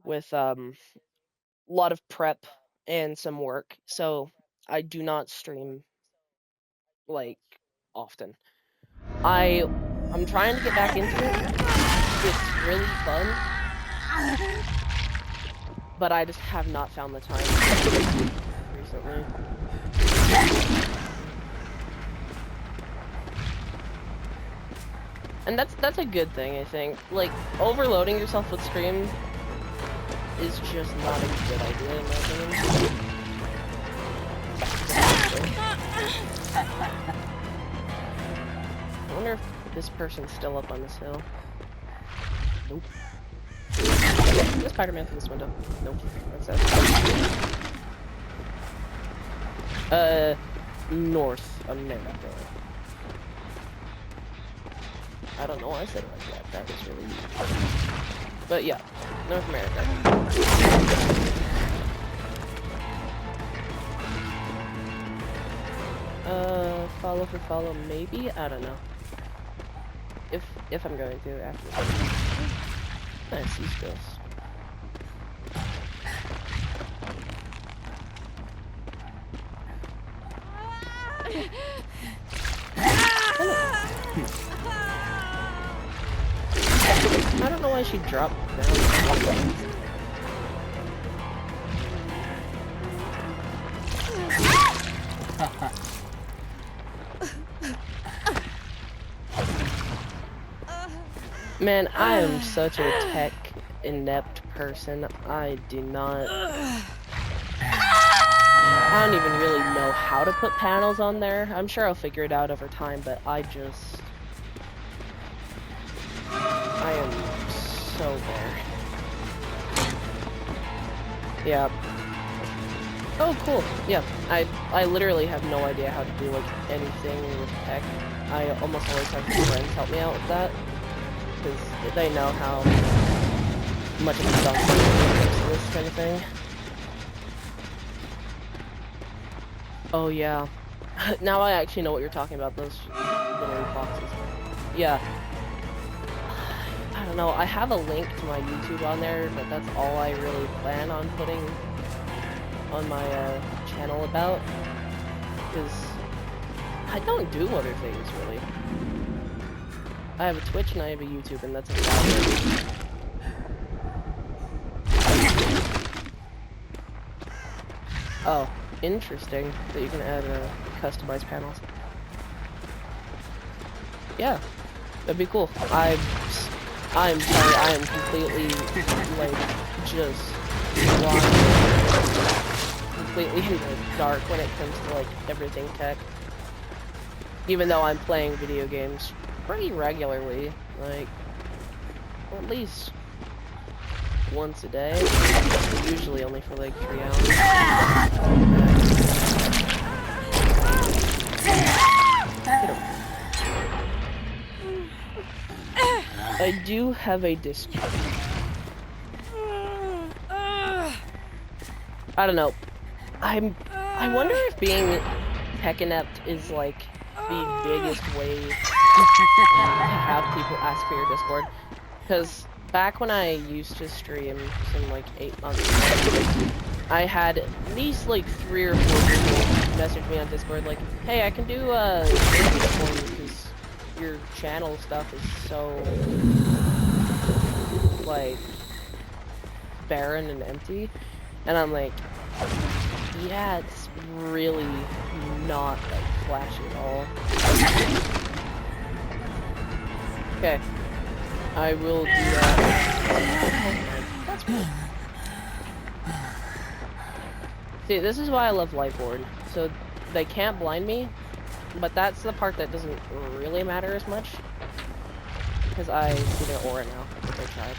with a lot of prep and some work, so I do not stream like often. I'm trying to get back into it. It's really fun, but I just have not found the time recently. And that's a good thing, I think. Like, overloading yourself with stream is just not a good idea, in my opinion. I wonder if this person's still up on this hill. Nope. There's Spider-Man through this window. Nope. That's it. North America. I don't know why I said it like that. That was really weird. But yeah, North America. Follow for follow, maybe? I don't know. If I'm going to after this. Nice, these ghosts. I don't know why she dropped down. Man, I am such a tech inept person. I do not. I don't even really know how to put panels on there. I'm sure I'll figure it out over time, but I am so there. Yeah. Oh, cool. Yeah, I literally have no idea how to do, like, anything with tech. I almost always have friends help me out with that, because they know how much of a dump it is to this kind of thing. Oh, yeah. Now I actually know what you're talking about, those little boxes. Yeah. I don't know, I have a link to my YouTube on there, but that's all I really plan on putting on my channel about, because I don't do other things, really. I have a Twitch and I have a YouTube, and that's about it. Oh, interesting that you can add customized panels. Yeah, that'd be cool. I'm sorry, I am completely, like, just blind. Completely in the dark when it comes to, like, everything tech. Even though I'm playing video games pretty regularly, like, at least once a day. Usually only for like 3 hours. I do have a Discord. I don't know. I wonder if being tech inept is like the biggest way to have people ask for your Discord. Because back when I used to stream some like 8 months ago, I had at least like 3 or 4 people message me on Discord like, hey, I can do videos for you because your channel stuff is so like barren and empty. And I'm like, yeah, it's really not like flashy at all. Okay, I will do that. That's cool. See, this is why I love Lightboard. So they can't blind me, but that's the part that doesn't really matter as much. Because I see their aura now, if they tried.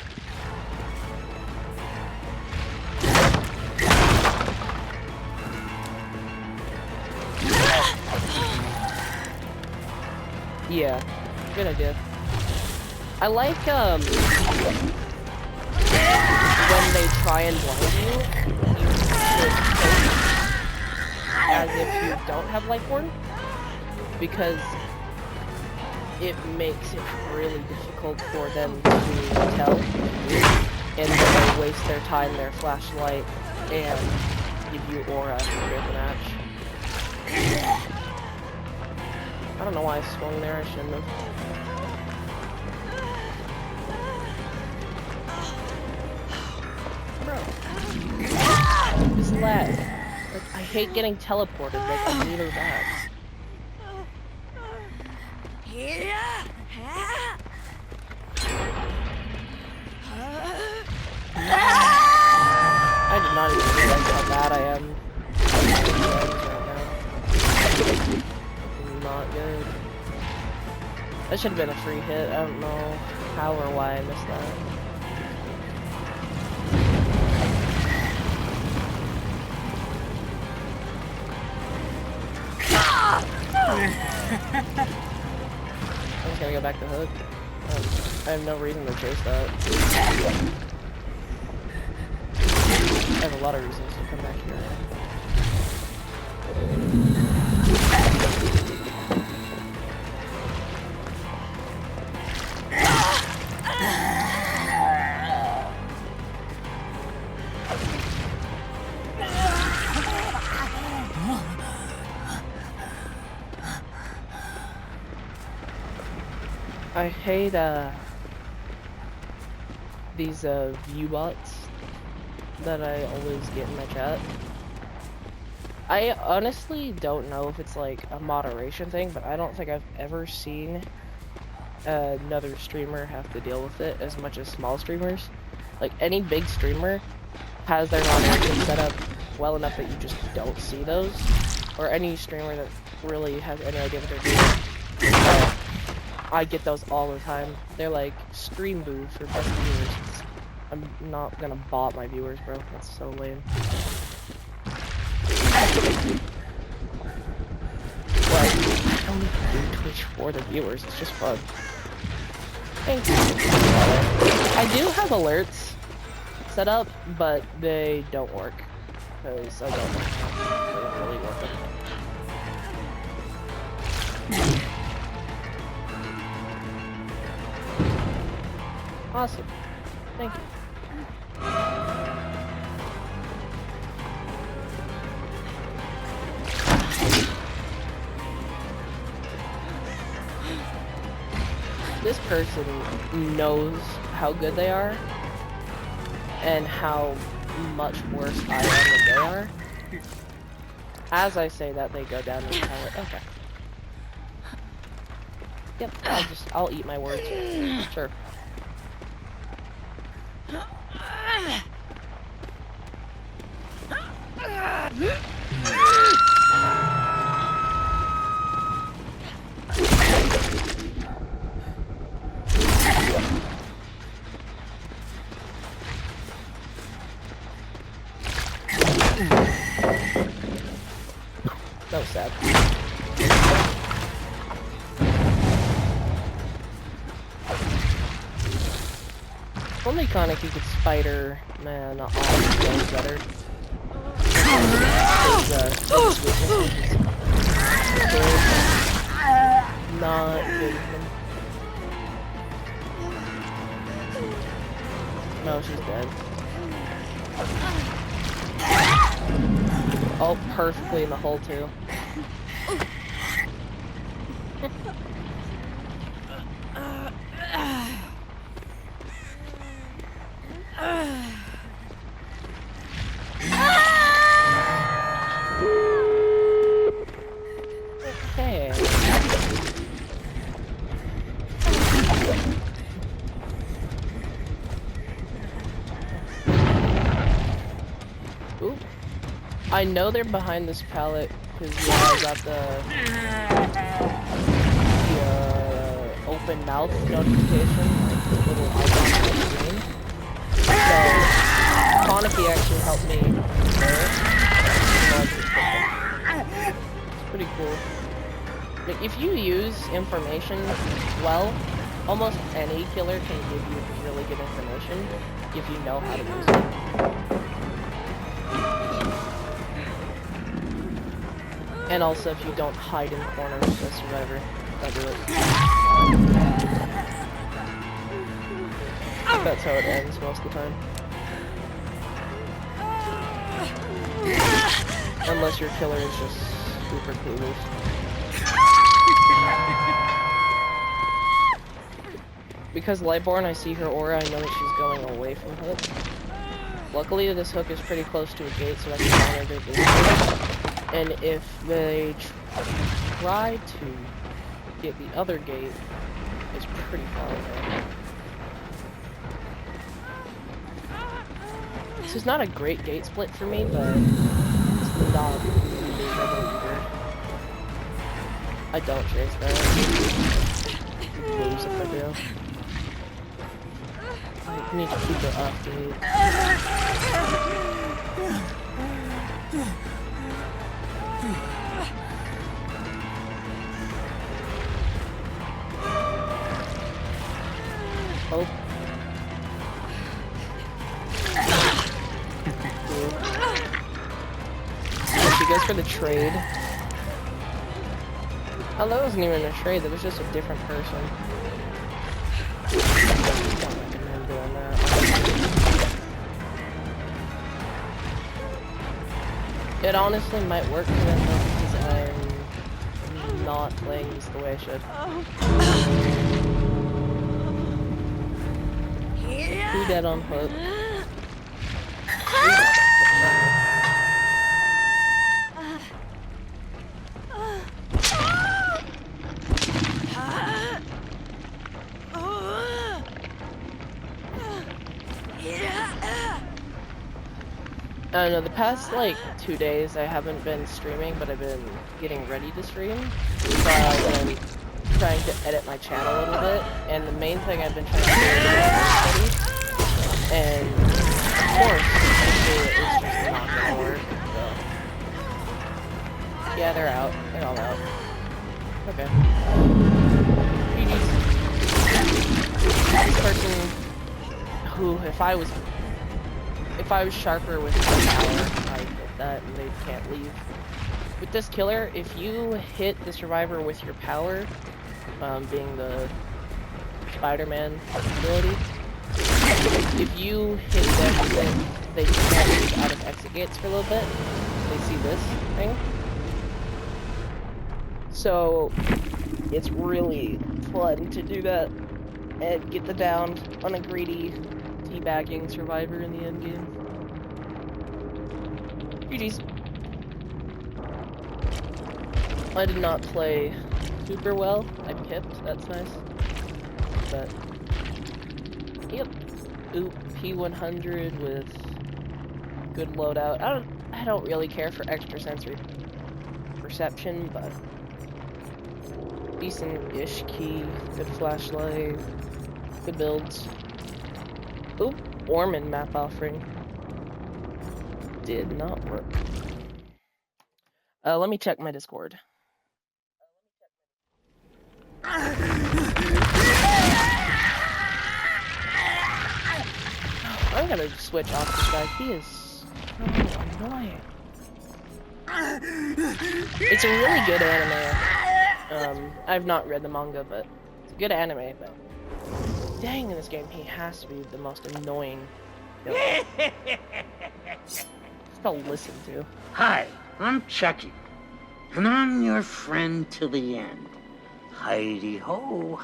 Yeah, good idea. I like, when they try and blind you, you should take as if you don't have Lightboard, because it makes it really difficult for them to tell, and then they waste their time, their flashlight, and give you aura to break the match. I don't know why I swung there, I shouldn't have. Bro. This lag. Like, I hate getting teleported, like, I need her back. I did not even realize how bad I am. Not good. That should have been a free hit. I don't know how or why I missed that. I'm just gonna go back to Hook. I have no reason to chase that. I have a lot of reasons to come back here. I hate these view bots that I always get in my chat. I honestly don't know if it's like a moderation thing, but I don't think I've ever seen another streamer have to deal with it as much as small streamers. Like any big streamer has their moderation set up well enough that you just don't see those, or any streamer that really has any idea what they're doing. I get those all the time. They're like stream boo for best viewers. I'm not gonna bot my viewers, bro. That's so lame. Like, I don't even do Twitch for the viewers. It's just fun. Thank you. I do have alerts set up, but they don't work because I don't know how they don't really work. Awesome. Thank you. This person knows how good they are and how much worse I am than they are. As I say that, they go down and tell it, okay. Yep, I'll eat my words. Sure. That was sad. Only Conic you could Spider-Man off goes better. Not good. No, she's dead. Oh, perfectly in the hole too. Okay. Ooh. I know they're behind this pallet because I got the open mouth notification, like the little icon on the screen. So Koniki actually helped me there. It's pretty cool. Like, if you use information well, almost any killer can give you really good information if you know how to use it. And also if you don't hide in corners as survivor, that'll do it. That's how it ends most of the time. Unless your killer is just super clueless. Because Lightborn, I see her aura, I know that she's going away from Hook. Luckily, this Hook is pretty close to a gate, so I can monitor this. And if they try to get the other gate, it's pretty far away. This is not a great gate split for me, but it's not really trouble either. I don't chase that. Lose if I do. I need to keep it off gate. Oh. She goes for the trade. Oh, that wasn't even a trade, that was just a different person. I don't recommend doing that. It honestly might work for them though, because I'm not playing this the way I should. Who dead on Hook? No, the past like 2 days I haven't been streaming, but I've been getting ready to stream. So I've been trying to edit my channel a little bit, and the main thing I've been trying to do is get studies. And of course, it's just not gonna work. So yeah, they're out. They're all out. Okay. GG's. This person who, if I was sharper with my power, I'd hit that and they can't leave. With this killer, if you hit the survivor with your power, being the Spider-Man ability, if you hit them, then they can't leave out of exit gates for a little bit. They see this thing. So it's really fun to do that and get the down on a greedy teabagging survivor in the end game. GG's. I did not play super well. I pipped, that's nice. But yep. Oop, P100 with good loadout. I don't really care for extrasensory perception, but decent-ish key, good flashlight, good builds. Oop, Orman map offering. Did not work. Let me check my Discord. I'm gonna switch off this guy. He is so annoying. It's a really good anime. I've not read the manga, but it's a good anime, but dang, in this game, he has to be the most annoying villain. Just to listen to. Hi, I'm Chucky, and I'm your friend till the end. Heidi-ho.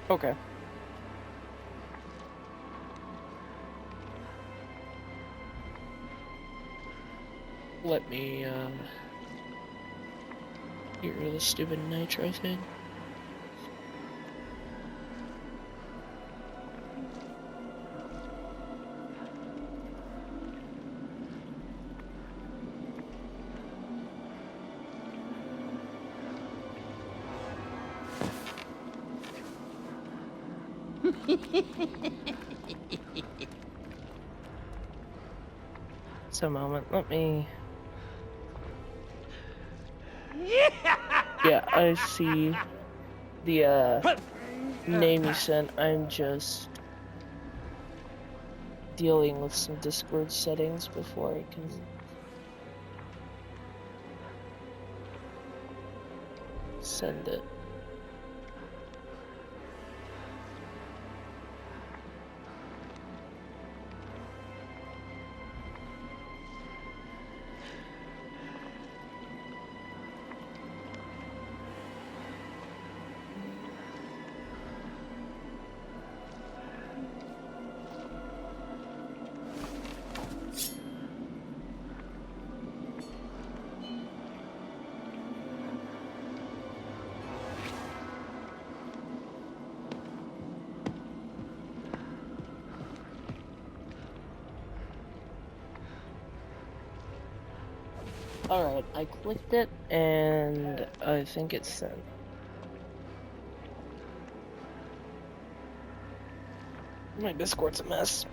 Okay. Let me, get rid of the stupid nitro thing. Just a moment, let me... Yeah, I see the name you sent. I'm just dealing with some Discord settings before I can send it. Alright, I clicked it, and I think it's sent. My Discord's a mess.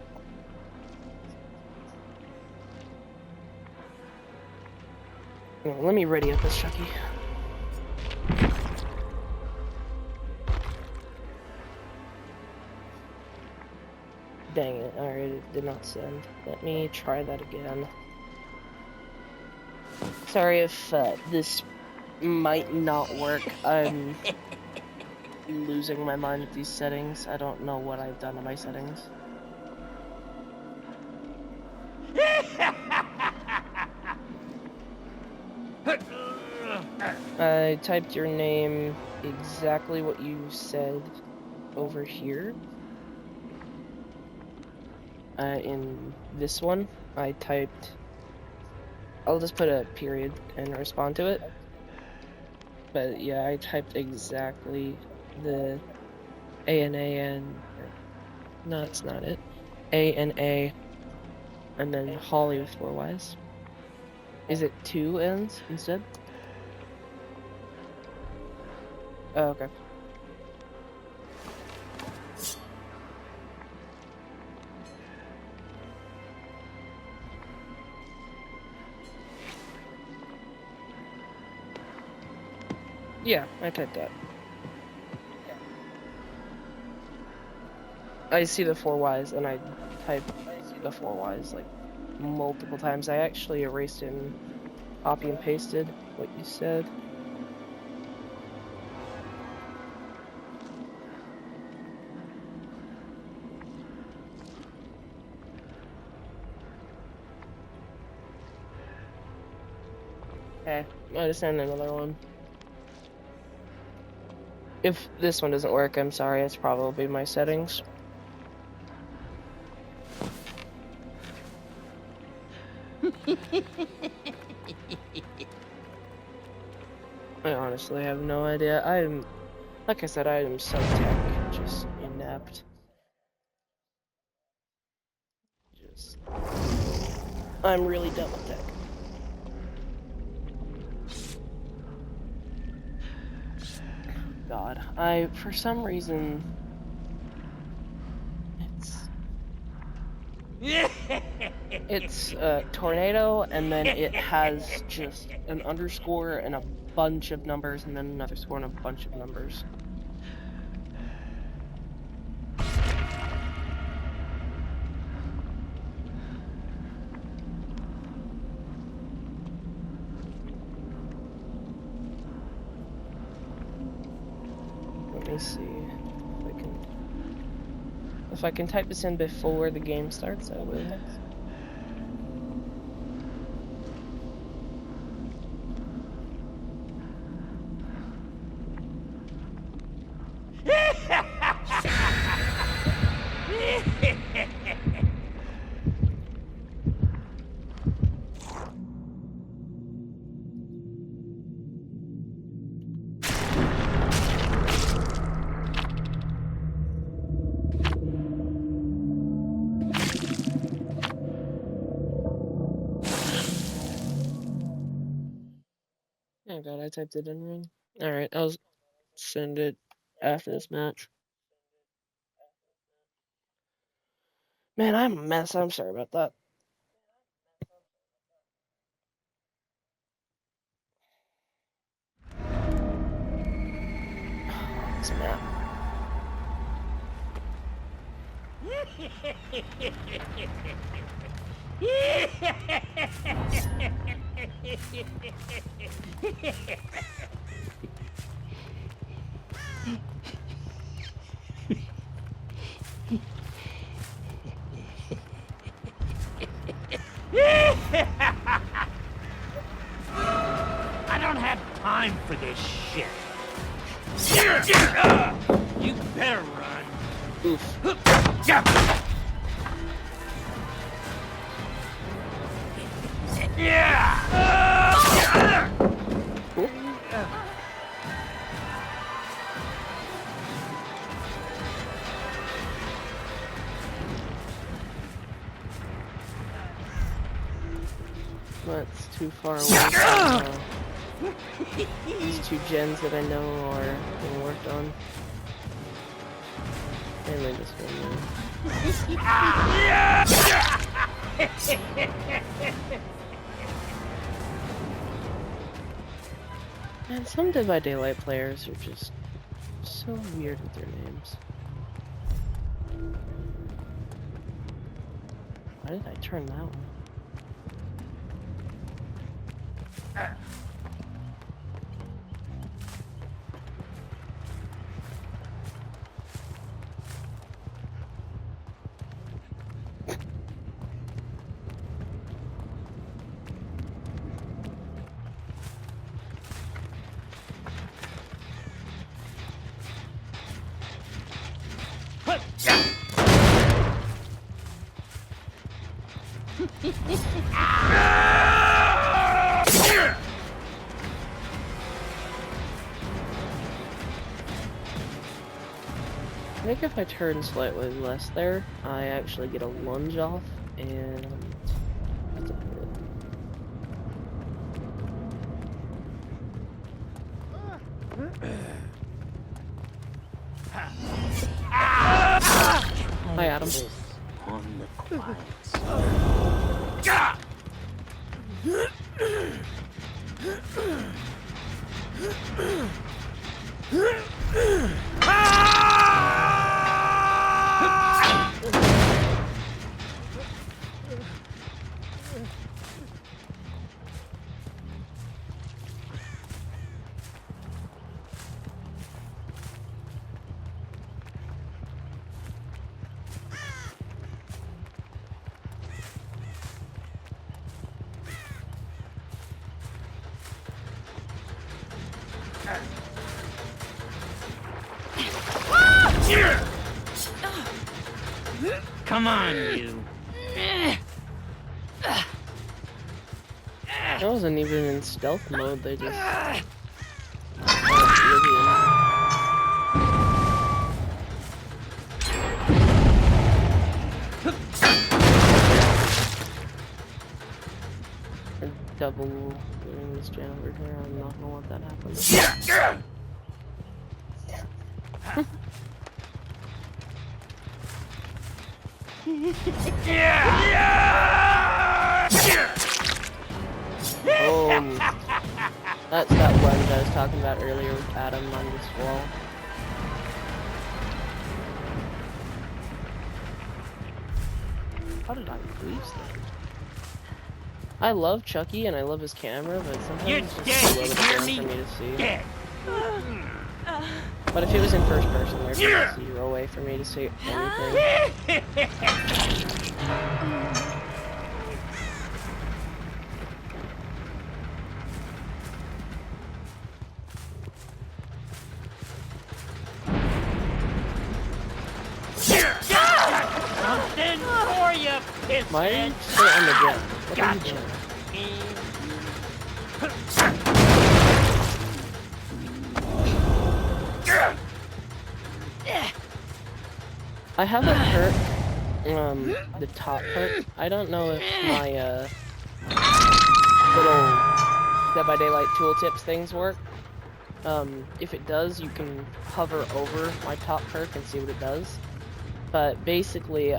Let me ready up this Chucky. Dang it, alright, it did not send. Let me try that again. Sorry if this might not work. I'm losing my mind with these settings. I don't know what I've done to my settings. I typed your name exactly what you said over here. In this one, I typed... I'll just put a period and respond to it. But yeah, I typed exactly the A-N-A-N... No, that's not it. A-N-A, and then Holly with 4 Ys. Is it 2 N's instead? Oh, okay. Yeah, I typed that. I see the 4 Ys, and I typed the 4 Ys like multiple times. I actually erased and copy and pasted what you said. Okay, I'll just send another one. If this one doesn't work, I'm sorry, it's probably my settings. I honestly have no idea. Like I said, I am so tech, just inept. I'm really dumb with tech. God, for some reason, it's tornado, and then it has just an underscore and a bunch of numbers, and then another score and a bunch of numbers. Let me see if I can type this in before the game starts, I will. Oh god, I typed it in wrong. Alright, I'll send it after this match. Man, I'm a mess. I'm sorry about that. This map. I don't have time for this shit. You better run. Oof. That's too far away from these 2 gens that I know are being worked on. Mainly this one, Man, some Dead by Daylight players are just so weird with their names. Why did I turn that one? I think if I turn slightly less there, I actually get a lunge off, and hi, Adam. On the quiet side. Come on, you. I wasn't even in stealth mode, they just... Double doing this gen over here, I'm not gonna let that happen. Oh, that's that lunge I was talking about earlier with Adam on this wall. How did I lose that? I love Chucky and I love his camera, but sometimes You're it's just dead, slow you down hear for me? me to see. Dead. But if it was in first person, there'd be 0 way for me to see anything. Something for you, piss. Why are you still on the jet? What are you Gotcha. doing? I have a perk, the top perk. I don't know if my, little Dead by Daylight tooltips things work. If it does, you can hover over my top perk and see what it does. But basically,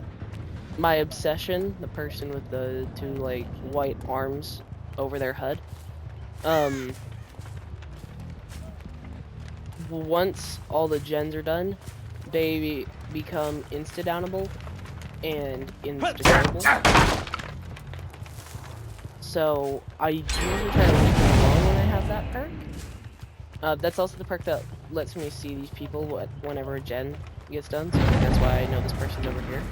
my obsession, the person with the 2, like, white arms over their HUD, once all the gens are done, they become insta-downable and insta-killable. So I usually try to leave them alone when I have that perk. That's also the perk that lets me see these people whenever a gen gets done, so that's why I know this person's over here.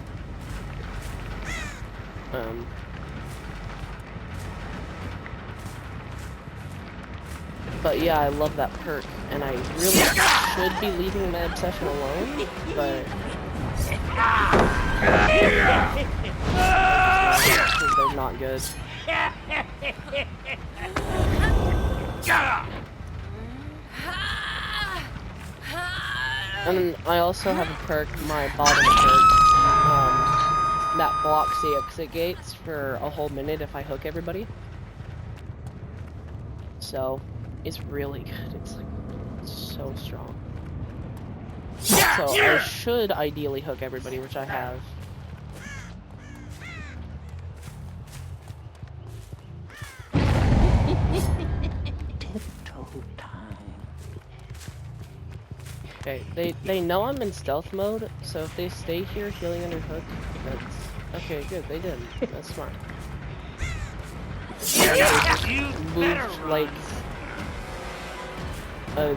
But yeah, I love that perk, and I really should be leaving my obsession alone, but... because they're not good. And then I also have a perk, my bottom perk, that blocks the exit gates for a whole minute if I hook everybody. So, it's really good. It's like, so strong. So, I should ideally hook everybody, which I have. Tiptoe time. Okay, they know I'm in stealth mode, so if they stay here healing under hook, Okay, good, they did. That's smart. You better Moved run. like a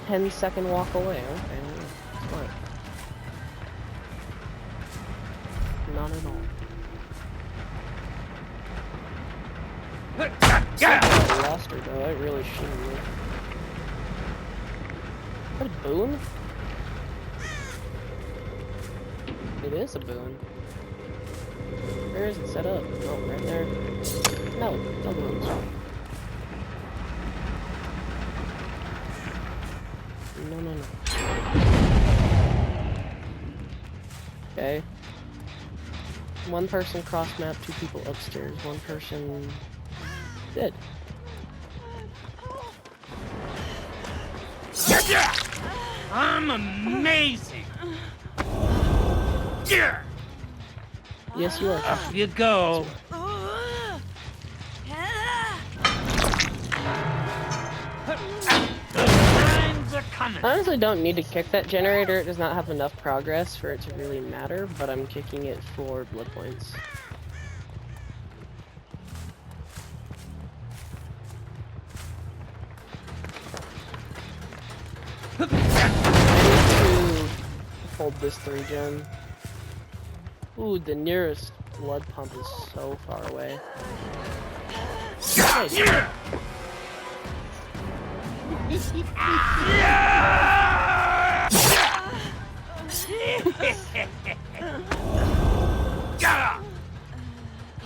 10-second walk away. Okay, smart. Not at all. I lost her though, I really shouldn't have. Is that a boon? It is a boon. Where is it set up? Oh, right there. No, no boons. No, no, no. Okay. One person cross-map, 2 people upstairs, 1 person dead. I'm amazing. Yeah. Yes, you are. Off you go. The lines are coming. I honestly don't need to kick that generator, it does not have enough progress for it to really matter, but I'm kicking it for blood points. I need to hold this 3-gen. Ooh, the nearest blood pump is so far away.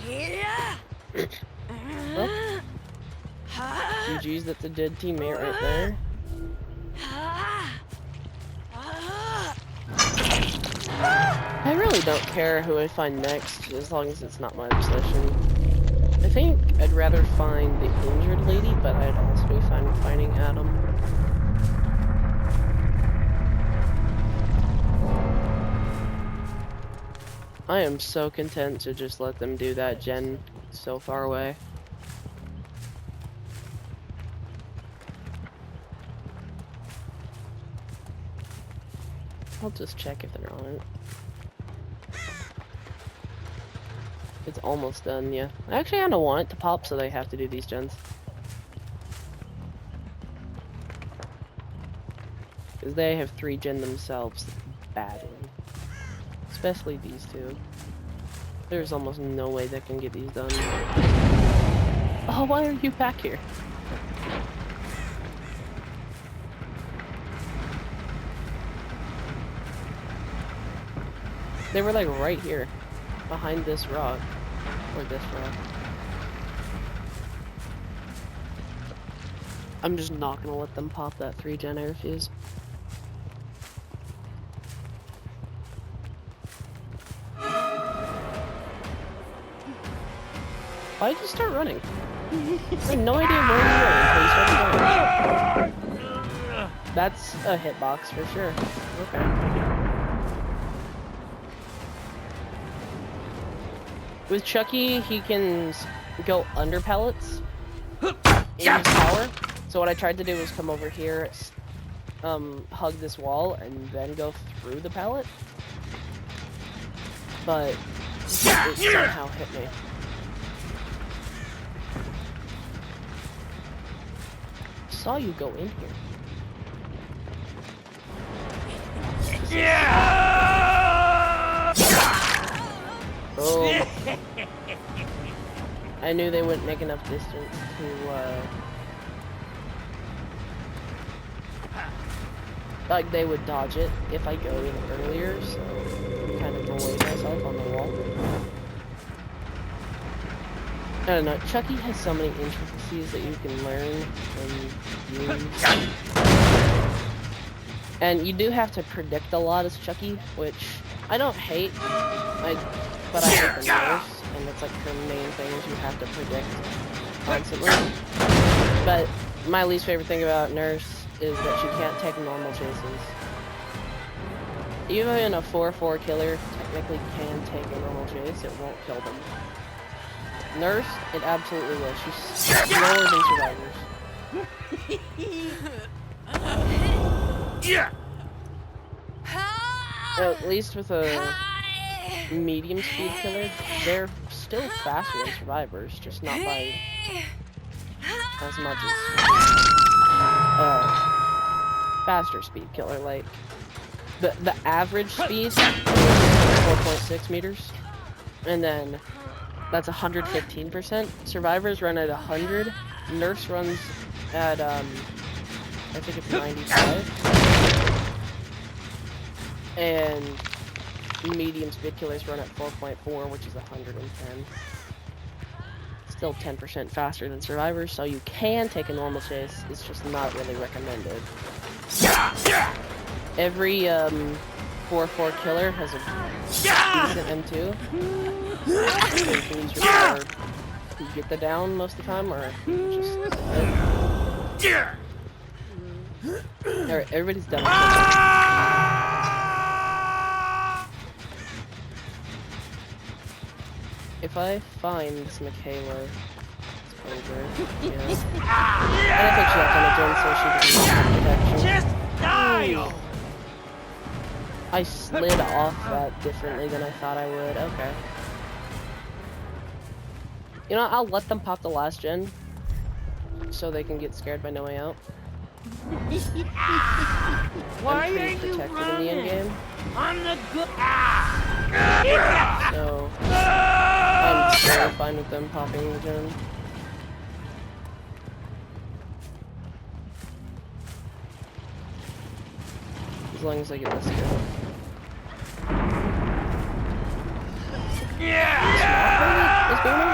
Hey. Oh. GG's, that's a dead teammate right there. I really don't care who I find next, as long as it's not my obsession. I think I'd rather find the injured lady, but I'd also be fine with finding Adam. I am so content to just let them do that gen so far away. I'll just check if they're on it. It's almost done, yeah. I actually kind of want it to pop, so they have to do these gens. Because they have 3-gen themselves badly. Especially these 2. There's almost no way they can get these done. Oh, why are you back here? They were like right here. Behind this rock. Or this rock. I'm just not gonna let them pop that 3-gen, I refuse. Why did you start running? I had no idea where you were until you started running. That's a hitbox for sure. Okay. With Chucky, he can go under pellets in his tower. So what I tried to do was come over here, hug this wall, and then go through the pallet. But it somehow hit me. Saw you go in here. Oh. I knew they wouldn't make enough distance to, like, they would dodge it if I go in earlier, so I'm kind of avoid myself on the wall. I don't know, Chucky has so many intricacies that you can learn and use. And you do have to predict a lot as Chucky, which I don't hate, but I hate the nurse, and it's like her main thing is you have to predict constantly. But my least favorite thing about Nurse is that she can't take normal chases. Even a 4-4 killer technically can take a normal chase, it won't kill them. Nurse, it absolutely will. She's slower than survivors. At least with a medium speed killer, they're still faster than survivors, just not by as much as faster speed killer. Like the average speed is 4.6 meters, and then that's 115%. Survivors run at 100. Nurse runs at I think it's 95, and medium speed killers run at 4.4, which is 110. Still 10% faster than survivors, so you can take a normal chase. It's just not really recommended. Every 4-4 killer has a decent M2. So you can use your power to get the down most of the time, or just Alright, everybody's done. If I find this Michaela, it's probably good. Yeah. And I think she got kind of done, so she didn't have protection. Just die! I slid off that differently than I thought I would. Okay. You know, I'll let them pop the last gen, so they can get scared by no way out. Why I'm pretty are you protected in the running? end game, On the good. so I'm very fine with them popping the gen. As long as I get this good. Is booming?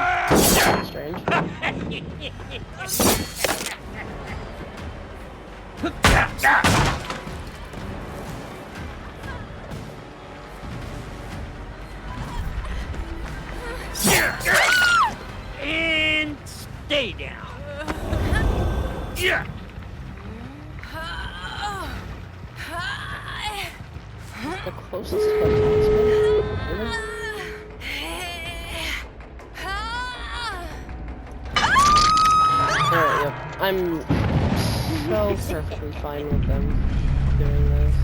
Strange. And stay down. Yeah. The closest hotel's been. Really? Alright, yep. I'm so perfectly fine with them doing this.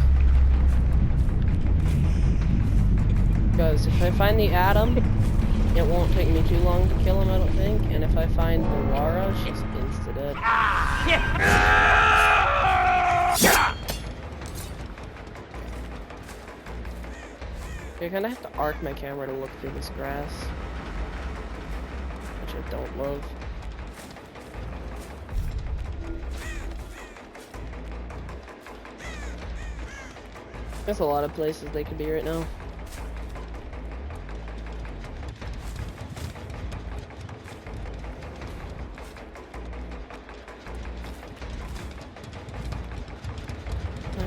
Because if I find the Atom, it won't take me too long to kill him, I don't think. And if I find the Lara, she's insta-dead. I kinda have to arc my camera to look through this grass, which I don't love. There's a lot of places they could be right now.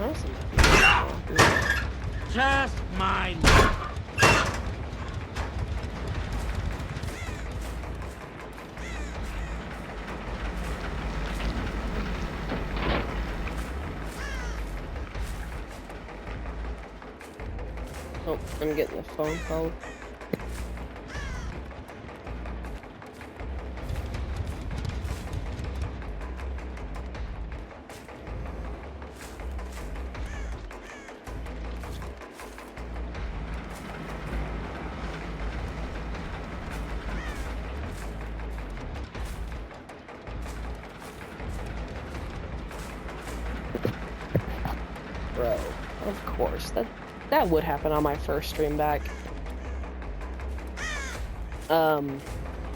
Awesome. Just my luck. Oh, I'm getting a phone call. Bro, of course. That would happen on my first stream back. I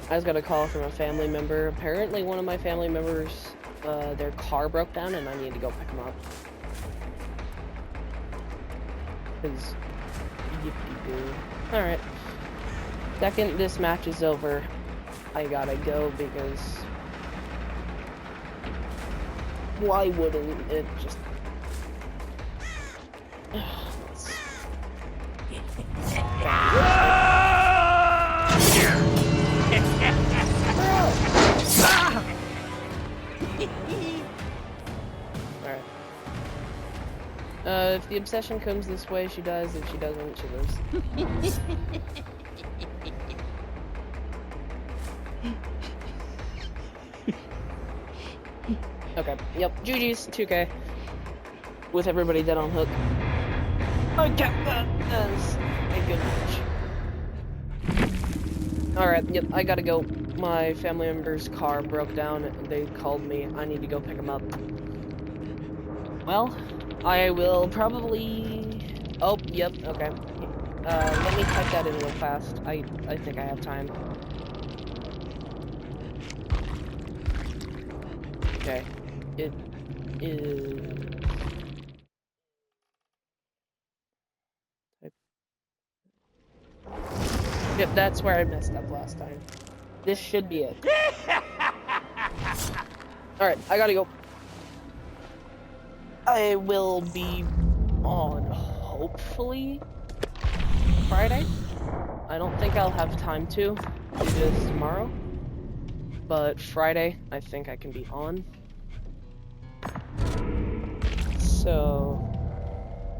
just got a call from a family member. Apparently one of my family members, their car broke down and I need to go pick them up. Cause, yippee-doo. Alright. Second this match is over, I gotta go because... Why wouldn't it just... Alright. If the obsession comes this way, she dies. If she doesn't, she lives. Okay, yep, GG's, 2K. With everybody dead on hook. I kept that as a good match. Alright, yep, I gotta go. My family member's car broke down and they called me. I need to go pick them up. Well, I will probably... Oh, yep, okay. Let me type that in real fast. I think I have time. Okay. It is... Yep, that's where I messed up last time. This should be it. Alright, I gotta go. I will be on, hopefully, Friday. I don't think I'll have time to do this tomorrow. But Friday, I think I can be on. So,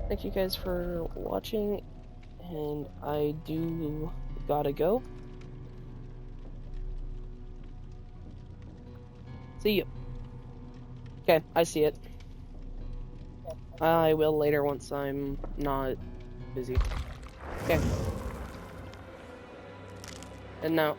thank you guys for watching. And I do gotta go. See you. Okay, I see it. I will later once I'm not busy. Okay. And now.